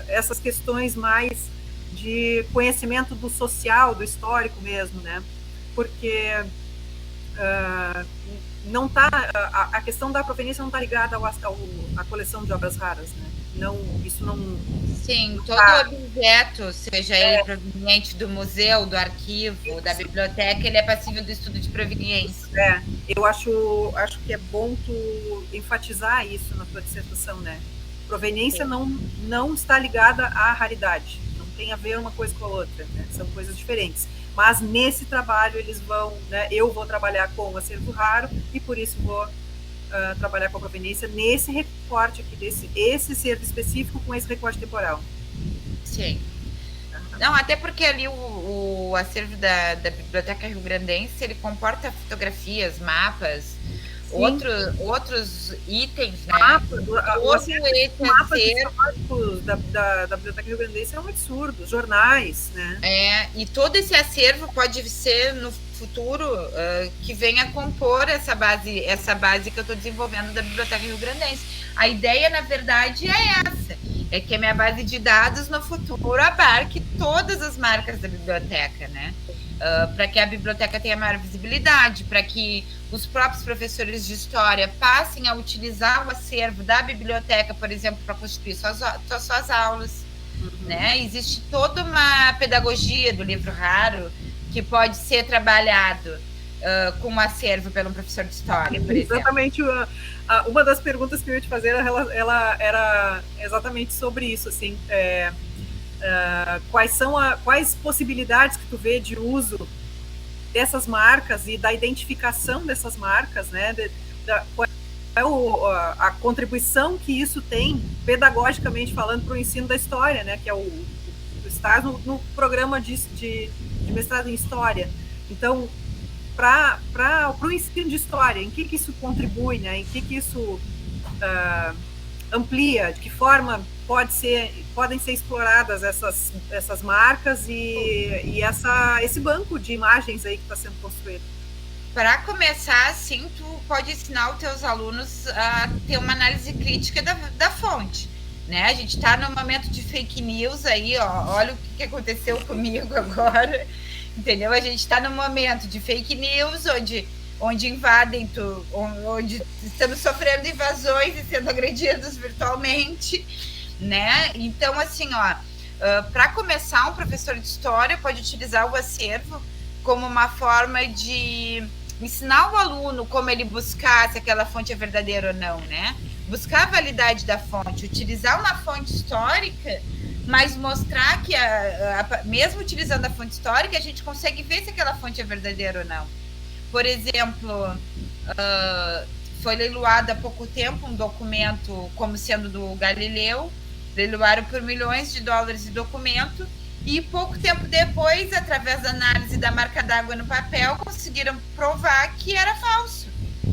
essas questões mais de conhecimento do social, do histórico mesmo, né? Porque não tá, a questão da proveniência não está ligada à coleção de obras raras, né? Não, isso não... Sim, todo objeto, seja ele proveniente do museu, do arquivo, da biblioteca, ele é passível do estudo de proveniência. Eu acho que é bom tu enfatizar isso na tua dissertação, né? Proveniência não está ligada à raridade, não tem a ver uma coisa com a outra, né? São coisas diferentes. Mas nesse trabalho eles vão, né? Eu vou trabalhar com o acervo raro e por isso vou trabalhar com a proveniência nesse recorte aqui, esse acervo específico com esse recorte temporal. Sim. Não, até porque ali o acervo da Biblioteca Rio-Grandense, ele comporta fotografias, mapas, outros itens, né? Mapas históricos da Biblioteca Rio-Grandense é um absurdo, jornais, né? E todo esse acervo pode ser no futuro que venha compor essa base que eu estou desenvolvendo da Biblioteca Rio-Grandense. A ideia, na verdade, é essa. É que a minha base de dados no futuro abarque todas as marcas da biblioteca, né? Para que a biblioteca tenha maior visibilidade, para que os próprios professores de história passem a utilizar o acervo da biblioteca, por exemplo, para constituir suas aulas. Né? Existe toda uma pedagogia do livro raro que pode ser trabalhado com um acervo pelo professor de história, por exemplo. Exatamente. Uma das perguntas que eu ia te fazer, ela era exatamente sobre isso, assim, quais possibilidades que tu vê de uso dessas marcas e da identificação dessas marcas, né? Qual é a contribuição que isso tem, pedagogicamente falando, para o ensino da história, né? Que é está no programa de mestrado em História. Então, para o ensino de História, em que isso contribui, né? Em que isso amplia, de que forma podem ser exploradas essas marcas e esse banco de imagens aí que está sendo construído. Para começar, assim, tu pode ensinar os teus alunos a ter uma análise crítica da fonte, né? A gente está num momento de fake news aí, ó, olha o que aconteceu comigo agora, entendeu? A gente está num momento de fake news, onde invadem, onde estamos sofrendo invasões e sendo agredidos virtualmente, né? Então, assim, ó, para começar, um professor de história pode utilizar o acervo como uma forma de ensinar o aluno como ele buscar se aquela fonte é verdadeira ou não, né? Buscar a validade da fonte, utilizar uma fonte histórica, mas mostrar que, mesmo utilizando a fonte histórica, a gente consegue ver se aquela fonte é verdadeira ou não. Por exemplo, foi leiloado há pouco tempo um documento como sendo do Galileu, leiloaram por milhões de dólares de documento, e pouco tempo depois, através da análise da marca d'água no papel, conseguiram provar que era falso.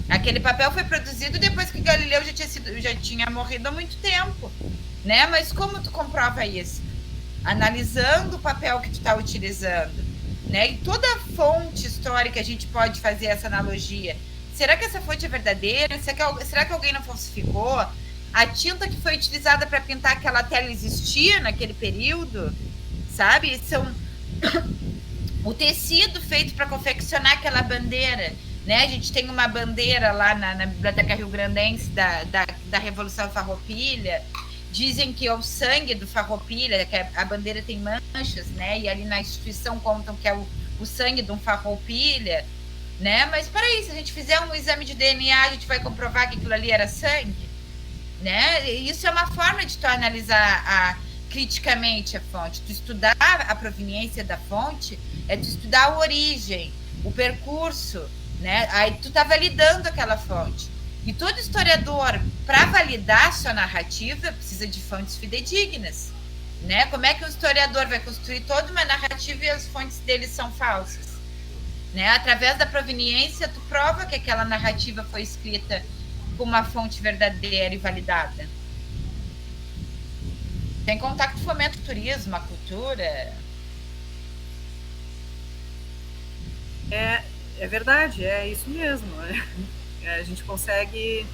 Aquele papel foi produzido depois que Galileu já tinha morrido há muito tempo, né? Mas como tu comprova isso? Analisando o papel que tu está utilizando, né? E toda fonte histórica a gente pode fazer essa analogia. Será que essa fonte é verdadeira? Será que alguém não falsificou? A tinta que foi utilizada para pintar aquela tela existia naquele período? Sabe? O tecido feito para confeccionar aquela bandeira, né? A gente tem uma bandeira lá na Biblioteca Rio-Grandense da Revolução Farroupilha. Dizem que é o sangue do Farroupilha, que a bandeira tem manchas, né? E ali na instituição contam que é o sangue de um Farroupilha, né? Mas peraí, se a gente fizer um exame de DNA, a gente vai comprovar que aquilo ali era sangue, né? Isso é uma forma de tu analisar criticamente a fonte. Tu estudar a proveniência da fonte é tu estudar a origem, o percurso, né? Aí tu tá validando aquela fonte. E todo historiador, para validar sua narrativa, precisa de fontes fidedignas, né? Como é que o historiador vai construir toda uma narrativa e as fontes dele são falsas? Né? Através da proveniência, tu prova que aquela narrativa foi escrita com uma fonte verdadeira e validada. Tem contato que fomenta o turismo, a cultura. É verdade, é isso mesmo. A gente consegue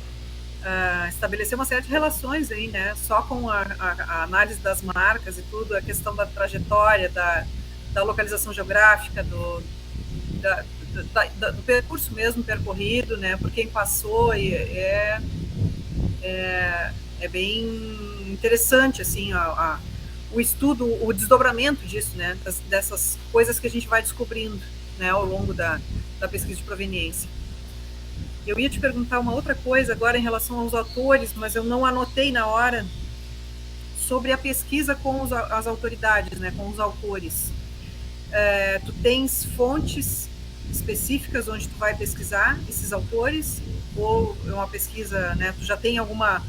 estabelecer uma série de relações aí, né? Só com a análise das marcas e tudo, a questão da trajetória, da localização geográfica, do percurso mesmo percorrido, né? Por quem passou, e é bem interessante, assim, o estudo, o desdobramento disso, né? Dessas coisas que a gente vai descobrindo, né? Ao longo da pesquisa de proveniência. Eu ia te perguntar uma outra coisa agora em relação aos autores, mas eu não anotei na hora, sobre a pesquisa com as autoridades, né? Com os autores. Tu tens fontes específicas onde tu vai pesquisar esses autores, ou é uma pesquisa, né, tu já tem alguma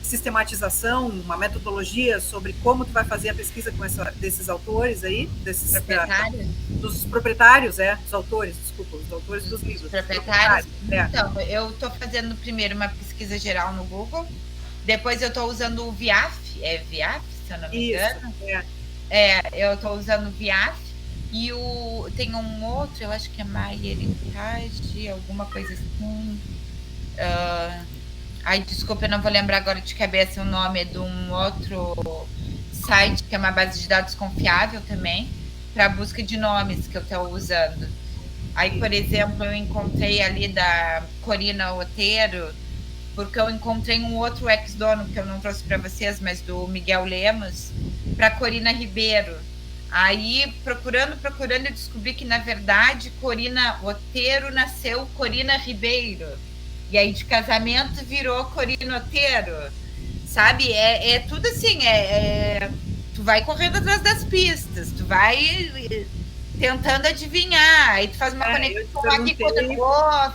sistematização, uma metodologia sobre como tu vai fazer a pesquisa com desses autores aí, desses proprietários? Dos proprietários, dos autores, desculpa, os autores dos livros. Proprietários? Então, eu estou fazendo primeiro uma pesquisa geral no Google, depois eu estou usando o VIAF, VIAF, se eu não me engano. Eu estou usando o VIAF, e tem um outro, eu acho que é MyHeritage, alguma coisa assim. Ai, desculpa, eu não vou lembrar agora de cabeça o nome de um outro site, que é uma base de dados confiável também, para busca de nomes que eu estou usando. Aí, por exemplo, eu encontrei ali da Corina Otero, porque eu encontrei um outro ex-dono, que eu não trouxe para vocês, mas do Miguel Lemos, para Corina Ribeiro. Aí, procurando, eu descobri que, na verdade, Corina Otero nasceu Corina Ribeiro. E aí, de casamento, virou Corina Otero. Sabe? É tudo assim, tu vai correndo atrás das pistas, tu vai tentando adivinhar, aí tu faz uma conexão aqui, quando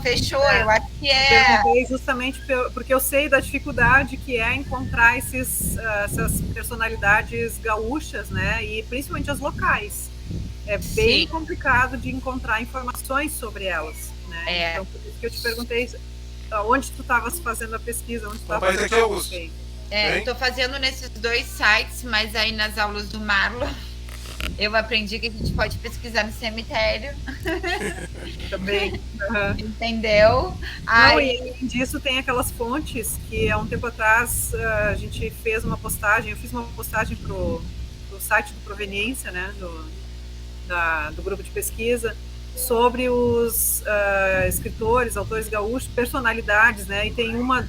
fechou, eu acho que Eu perguntei justamente porque eu sei da dificuldade que é encontrar essas personalidades gaúchas, né, e principalmente as locais. É bem complicado de encontrar informações sobre elas, né, então por isso que eu te perguntei onde tu estavas fazendo a pesquisa, onde tu estava fazendo. Eu estou fazendo nesses dois sites, mas aí nas aulas do Marlon eu aprendi que a gente pode pesquisar no cemitério. Também. Entendeu? Aí, além disso, tem aquelas fontes que há um tempo atrás a gente fez uma postagem, eu fiz uma postagem pro site do Proveniência, né, do grupo de pesquisa, sobre os escritores, autores gaúchos, personalidades, né, e tem uma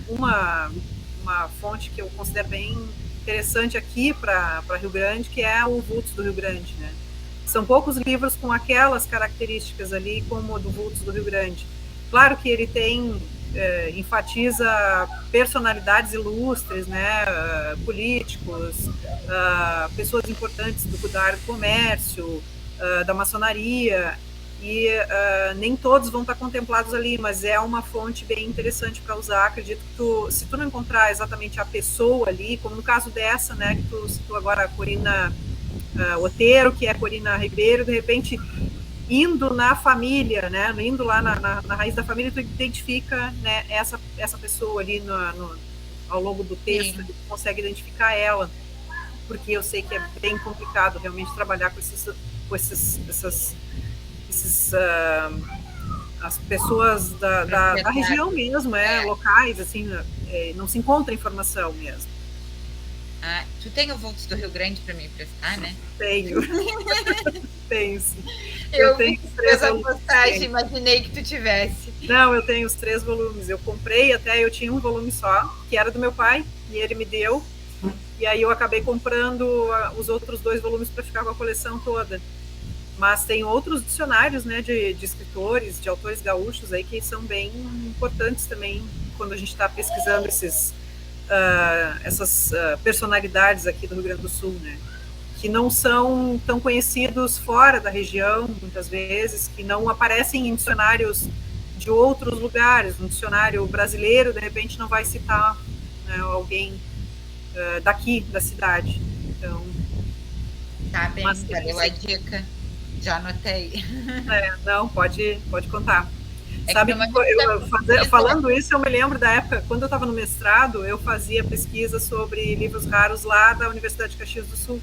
fonte que eu considero bem interessante aqui para Rio Grande, que é o Vultos do Rio Grande, né. São poucos livros com aquelas características ali, como o do Vultos do Rio Grande. Claro que ele enfatiza personalidades ilustres, né, políticos, pessoas importantes da área do comércio, da maçonaria, e nem todos vão estar contemplados ali, mas é uma fonte bem interessante para usar. Acredito que se tu não encontrar exatamente a pessoa ali, como no caso dessa, né, que tu citou agora, a Corina Otero, que é a Corina Ribeiro, de repente, indo na família, né, indo lá na raiz da família, tu identifica, né, essa pessoa ali ao longo do texto, tu consegue identificar ela, porque eu sei que é bem complicado realmente trabalhar com as pessoas da região mesmo, locais, assim, não se encontra informação mesmo. Tu tem o Vultos do Rio Grande para me emprestar, né? Tenho. Tenho, sim. Eu tenho essa postagem, imaginei que tu tivesse. Não, eu tenho os 3 volumes. Eu comprei eu tinha um volume só, que era do meu pai, e ele me deu. E aí eu acabei comprando os outros 2 volumes para ficar com a coleção toda. Mas tem outros dicionários, né, de escritores, de autores gaúchos aí, que são bem importantes também quando a gente está pesquisando essas personalidades aqui do Rio Grande do Sul, né. que não são tão conhecidos fora da região, muitas vezes, que não aparecem em dicionários de outros lugares. Um dicionário brasileiro, de repente, não vai citar, né, alguém daqui, da cidade. Então, Tá bem, valeu a dica. Já anotei. Não, pode contar. É Sabe, que falando isso, eu me lembro da época, quando eu estava no mestrado, eu fazia pesquisa sobre livros raros lá da Universidade de Caxias do Sul.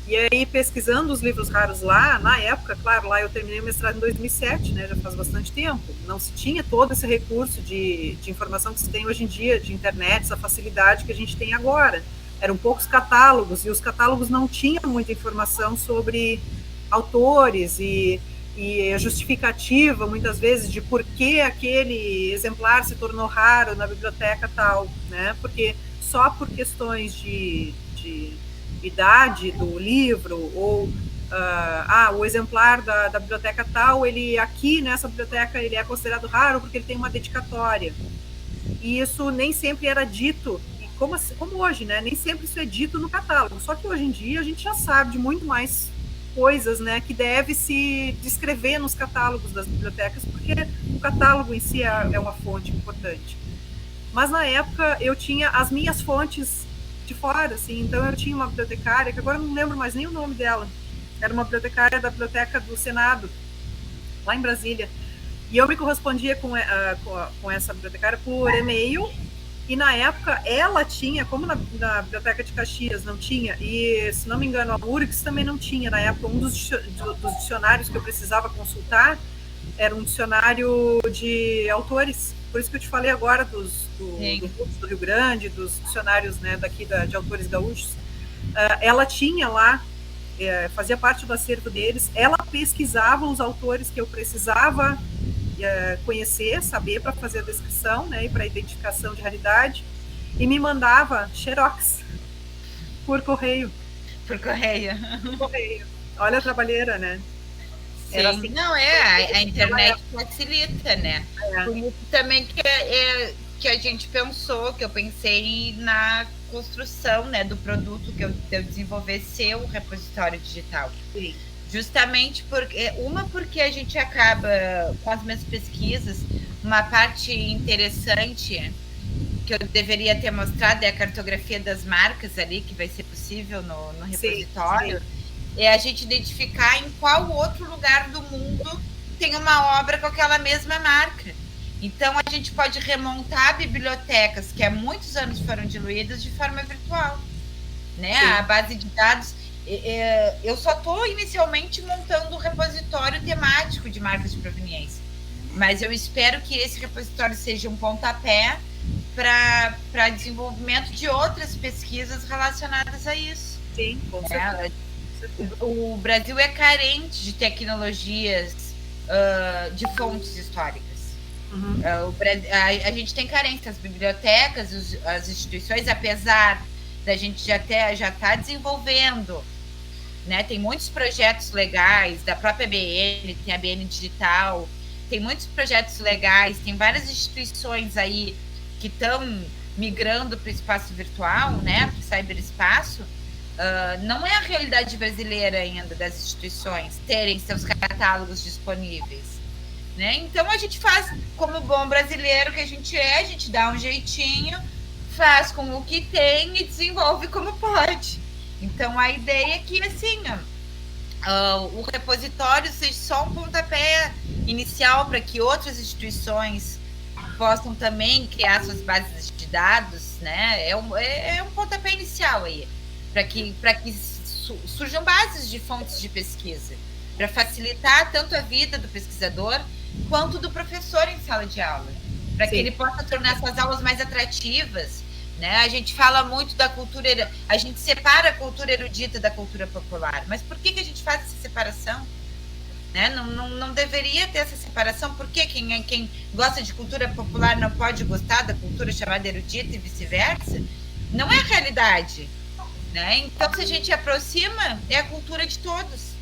E aí, pesquisando os livros raros lá, na época, claro, lá eu terminei o mestrado em 2007, né, já faz bastante tempo, não se tinha todo esse recurso de informação que se tem hoje em dia, de internet, essa facilidade que a gente tem agora. Eram poucos catálogos, e os catálogos não tinham muita informação sobre autores e a justificativa, muitas vezes, de por que aquele exemplar se tornou raro na biblioteca tal, né? Porque só por questões de idade do livro, ou o exemplar da biblioteca tal, ele aqui nessa biblioteca ele é considerado raro porque ele tem uma dedicatória. E isso nem sempre era dito, como hoje, né? Nem sempre isso é dito no catálogo. Só que hoje em dia a gente já sabe de muito mais coisas, né, que deve se descrever nos catálogos das bibliotecas, porque o catálogo em si é uma fonte importante. Mas na época eu tinha as minhas fontes de fora, assim, então eu tinha uma bibliotecária, que agora eu não lembro mais nem o nome dela, era uma bibliotecária da Biblioteca do Senado, lá em Brasília, e eu me correspondia com essa bibliotecária por e-mail. E na época ela tinha, como na Biblioteca de Caxias não tinha, e se não me engano a URGS também não tinha, na época um dos dicionários que eu precisava consultar era um dicionário de autores, por isso que eu te falei agora do Rio Grande, dos dicionários, né, daqui de autores gaúchos. Ela tinha lá, fazia parte do acervo deles, ela pesquisava os autores que eu precisava conhecer, saber para fazer a descrição, né, e para identificação de raridade, e me mandava xerox por correio. Por correio. Olha a trabalheira, né? Sim. Assim, não, a internet facilita, né? Por isso também que a gente pensou, que eu pensei na construção, né, do produto que eu desenvolver ser o repositório digital. Sim. Justamente porque a gente acaba com as minhas pesquisas, uma parte interessante que eu deveria ter mostrado é a cartografia das marcas ali, que vai ser possível no repositório, sim. É a gente identificar em qual outro lugar do mundo tem uma obra com aquela mesma marca. Então a gente pode remontar bibliotecas que há muitos anos foram diluídas de forma virtual, né? Sim. A base de dados. Eu só estou inicialmente montando um repositório temático de marcas de proveniência, mas eu espero que esse repositório seja um pontapé para desenvolvimento de outras pesquisas relacionadas a isso. Sim, com certeza. O Brasil é carente de tecnologias de fontes históricas. Uhum. A gente tem carência, as bibliotecas, as instituições, apesar da gente já estar desenvolvendo, né? Tem muitos projetos legais da própria BN, tem a BN Digital, tem muitos projetos legais, tem várias instituições aí que estão migrando para o espaço virtual, né? Para o cyberespaço. Não é a realidade brasileira ainda das instituições terem seus catálogos disponíveis, né? Então a gente faz como bom brasileiro que a gente dá um jeitinho, faz com o que tem e desenvolve como pode. Então, a ideia é que, assim, o repositório seja só um pontapé inicial para que outras instituições possam também criar suas bases de dados, né? É um pontapé inicial aí, para que surjam bases de fontes de pesquisa, para facilitar tanto a vida do pesquisador quanto do professor em sala de aula, para que ele possa tornar essas aulas mais atrativas. Né? A gente fala muito da cultura, a gente separa a cultura erudita da cultura popular, mas por que a gente faz essa separação? Né? Não deveria ter essa separação, porque quem gosta de cultura popular não pode gostar da cultura chamada erudita e vice-versa? Não é a realidade. Né? Então, se a gente aproxima, é a cultura de todos.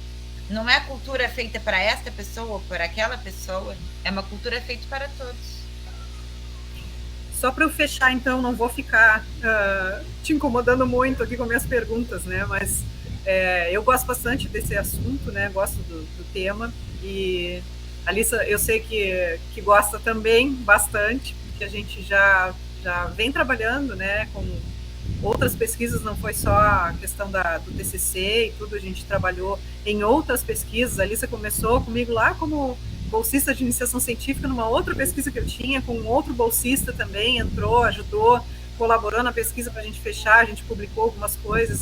Não é a cultura feita para esta pessoa ou para aquela pessoa, é uma cultura feita para todos. Só para eu fechar, então, não vou ficar te incomodando muito aqui com minhas perguntas, né? Mas Eu gosto bastante desse assunto, né? Gosto do tema. E a Alissa, eu sei que gosta também bastante, porque a gente já vem trabalhando, né, com outras pesquisas, não foi só a questão do TCC e tudo, a gente trabalhou em outras pesquisas. A Alissa começou comigo lá como bolsista de iniciação científica numa outra pesquisa que eu tinha, com um outro bolsista também, entrou, ajudou, colaborou na pesquisa para a gente fechar, a gente publicou algumas coisas,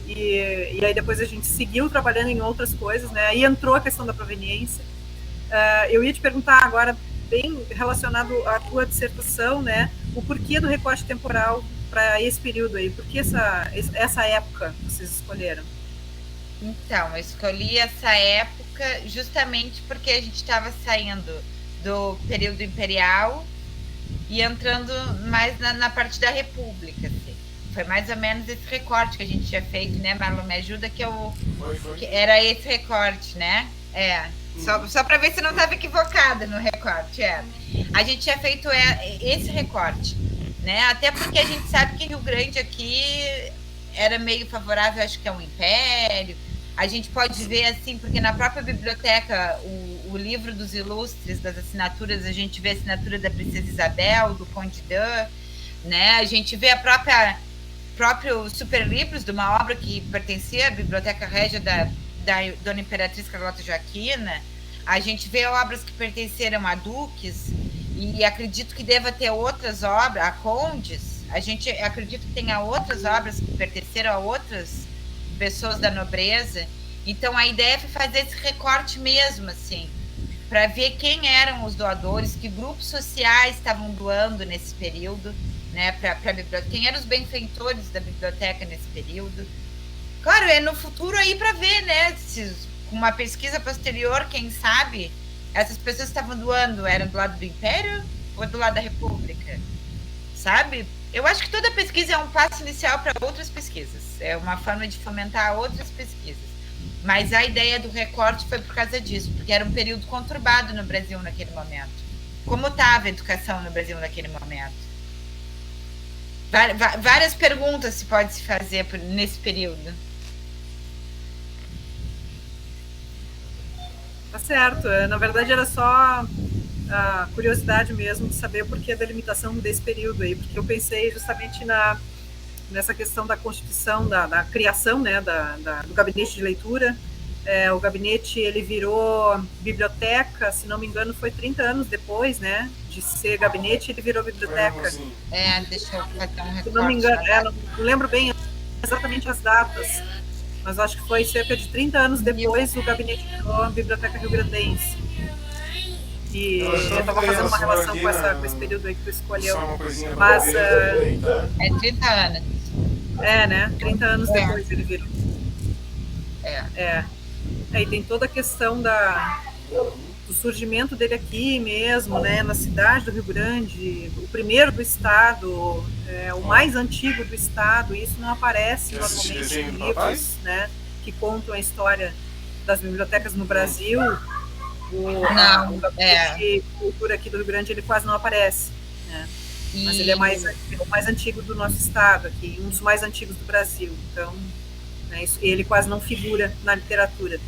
e aí depois a gente seguiu trabalhando em outras coisas, né, aí entrou a questão da proveniência. Eu ia te perguntar agora, bem relacionado à tua dissertação, né, o porquê do recorte temporal para esse período aí, por que essa época vocês escolheram? Então, eu escolhi essa época justamente porque a gente estava saindo do período imperial e entrando mais na parte da República, assim. Foi mais ou menos esse recorte que a gente tinha feito, né, Marlon? Me ajuda que que era esse recorte, né? Só para ver se não estava equivocada no recorte. A gente tinha feito esse recorte, né? Até porque a gente sabe que Rio Grande aqui era meio favorável, acho que é um império. A gente pode ver assim, porque na própria biblioteca, o livro dos ilustres, das assinaturas, a gente vê a assinatura da Princesa Isabel, do Conde Dan, né? A gente vê próprio Superlibros, de uma obra que pertencia à Biblioteca Régia da Dona Imperatriz Carlota Joaquina. A gente vê obras que pertenceram a duques, e acredito que deva ter outras obras, a condes. A gente acredita que tenha outras obras que pertenceram a outras pessoas da nobreza. Então a ideia foi fazer esse recorte mesmo, assim, para ver quem eram os doadores, que grupos sociais estavam doando nesse período, né, para a biblioteca, quem eram os benfeitores da biblioteca nesse período. Claro, é no futuro aí para ver, né, com uma pesquisa posterior, quem sabe essas pessoas que estavam doando eram do lado do Império ou do lado da República, sabe? Eu acho que toda pesquisa é um passo inicial para outras pesquisas, é uma forma de fomentar outras pesquisas. Mas a ideia do recorte foi por causa disso, porque era um período conturbado no Brasil naquele momento. Como estava a educação no Brasil naquele momento? Várias perguntas se pode se fazer nesse período. Tá certo, na verdade era só a curiosidade mesmo de saber o porquê da limitação desse período aí, porque eu pensei justamente nessa questão da constituição, da criação, né, do gabinete de leitura. O gabinete, ele virou biblioteca, se não me engano, foi 30 anos depois, né, de ser gabinete, ele virou biblioteca. Deixa eu fazer um recorte. Se não me engano, não lembro bem exatamente as datas, mas acho que foi cerca de 30 anos depois o gabinete virou a Biblioteca Rio-Grandense. E eu estava fazendo uma relação com esse período aí que tu escolheu. Mas... 30 anos. Né? 30 anos depois ele virou. E tem toda a questão do surgimento dele aqui mesmo, né? Na cidade do Rio Grande, o primeiro do estado, o mais antigo do estado, e isso não aparece normalmente em livros, né, que contam a história das bibliotecas no Brasil. O gabinete de cultura aqui do Rio Grande, ele quase não aparece, né? Mas ele é o mais antigo do nosso estado aqui, um dos mais antigos do Brasil. Então, né, ele quase não figura na literatura.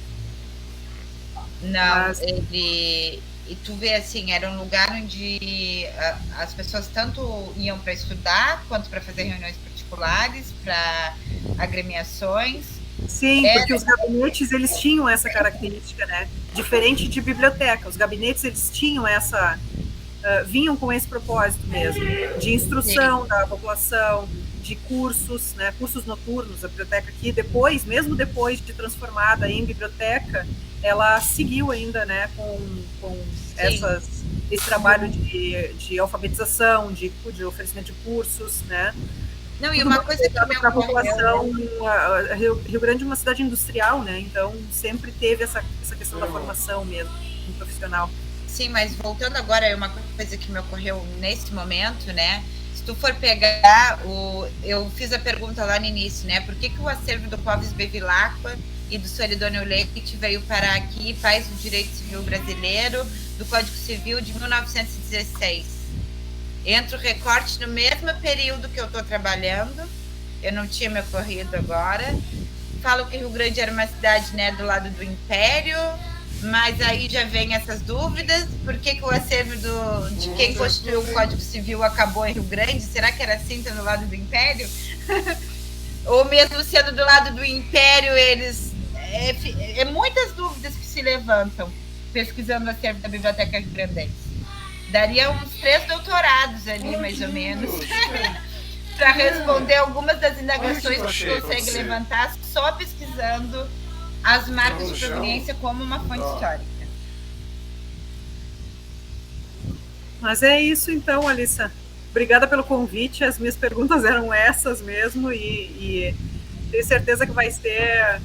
Não, e tu vê assim, era um lugar onde as pessoas tanto iam para estudar, quanto para fazer reuniões particulares, para agremiações. Sim, porque os gabinetes, eles tinham essa característica, né? Diferente de biblioteca, os gabinetes, eles tinham vinham com esse propósito mesmo, de instrução da população, de cursos, né? Cursos noturnos. A biblioteca aqui, mesmo depois de transformada em biblioteca, ela seguiu ainda, né, com esse trabalho de alfabetização, de oferecimento de cursos, né? Não, e uma coisa que a população, Rio Grande é uma cidade industrial, né? Então sempre teve essa questão da formação mesmo, um profissional. Sim, mas voltando agora, uma coisa que me ocorreu nesse momento, né? Se tu for pegar eu fiz a pergunta lá no início, né? Por que o acervo do Clóvis Bevilacqua e do Celedônio Leite veio parar aqui, Pais do Direito Civil Brasileiro, do Código Civil de 1916? Entra o recorte no mesmo período que eu estou trabalhando, eu não tinha me ocorrido agora, falam que Rio Grande era uma cidade, né, do lado do Império, mas aí já vem essas dúvidas, por que o acervo de quem constituiu o Código Civil acabou em Rio Grande? Será que era assim, do lado do Império? Ou mesmo sendo do lado do Império, eles... muitas dúvidas que se levantam pesquisando o acervo da Biblioteca Rio Grandense. Daria uns 3 doutorados ali, mais ou menos, para responder algumas das indagações que se consegue levantar só pesquisando as marcas de proveniência como uma fonte histórica. Mas é isso então, Alissa. Obrigada pelo convite. As minhas perguntas eram essas mesmo e tenho certeza que vai ser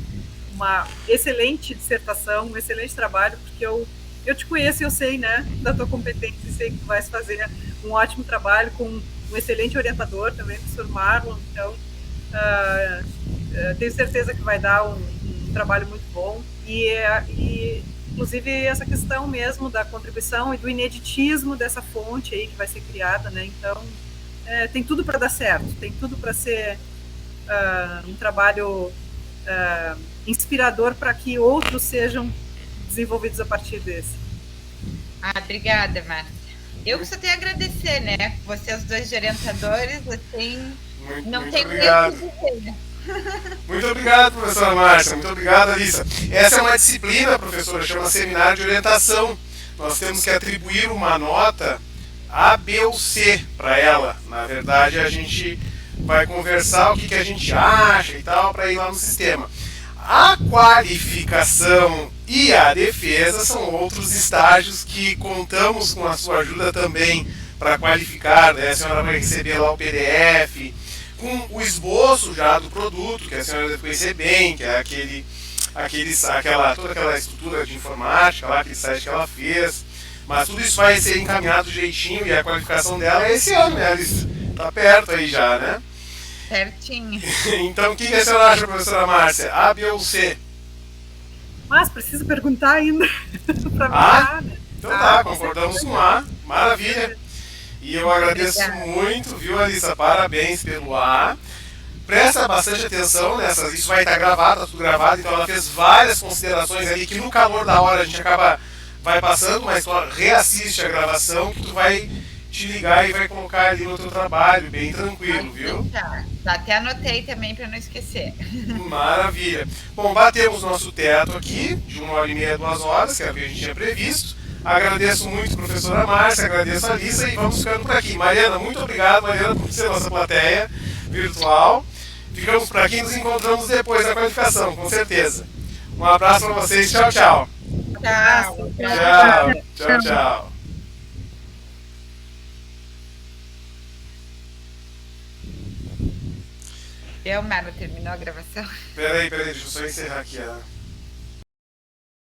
uma excelente dissertação, um excelente trabalho, porque eu te conheço e eu sei, né, da tua competência e sei que tu vais fazer um ótimo trabalho com um excelente orientador também, o professor Marlon. Então, tenho certeza que vai dar um trabalho muito bom e inclusive essa questão mesmo da contribuição e do ineditismo dessa fonte aí que vai ser criada, né? Então tem tudo para dar certo, tem tudo para ser um trabalho inspirador para que outros sejam desenvolvidos a partir desse. Obrigada, Márcia. Eu só tenho a agradecer, né? Vocês dois de orientadores, assim, não tem obrigado. Muito obrigado, professora Márcia. Muito obrigado, Alissa. Essa é uma disciplina, professora, chama Seminário de Orientação. Nós temos que atribuir uma nota A, B ou C para ela. Na verdade, a gente vai conversar o que a gente acha e tal para ir lá no sistema. A qualificação e a defesa são outros estágios que contamos com a sua ajuda também para qualificar, né? A senhora vai receber lá o PDF com o esboço já do produto, que a senhora deve conhecer bem, que é toda aquela estrutura de informática, lá, aquele site que ela fez. Mas tudo isso vai ser encaminhado direitinho e a qualificação dela é esse ano, né? Está perto aí já, né? Certinho. Então, o que a senhora acha, professora Márcia? A, B ou C? Mas precisa perguntar ainda para mim. Né? Então tá, concordamos com A. Maravilha. E eu agradeço muito, viu, Alissa? Parabéns pelo A. Presta bastante atenção nessas, isso vai estar gravado, está tudo gravado, então ela fez várias considerações ali que no calor da hora a gente vai passando, mas tu reassiste a gravação que tu vai te ligar e vai colocar ali no teu trabalho, bem tranquilo, viu? Tá, até anotei também para não esquecer. Maravilha. Bom, batemos nosso teto aqui, de 1h30 a 2 horas, que é o que a gente tinha previsto. Agradeço muito a professora Márcia, agradeço a Alissa e vamos ficando por aqui. Mariana, muito obrigado, Mariana, por ser nossa plateia virtual. Ficamos por aqui e nos encontramos depois da qualificação, com certeza. Um abraço para vocês, tchau, tchau. Tchau. Mara, terminou a gravação? Peraí, deixa eu só encerrar aqui a...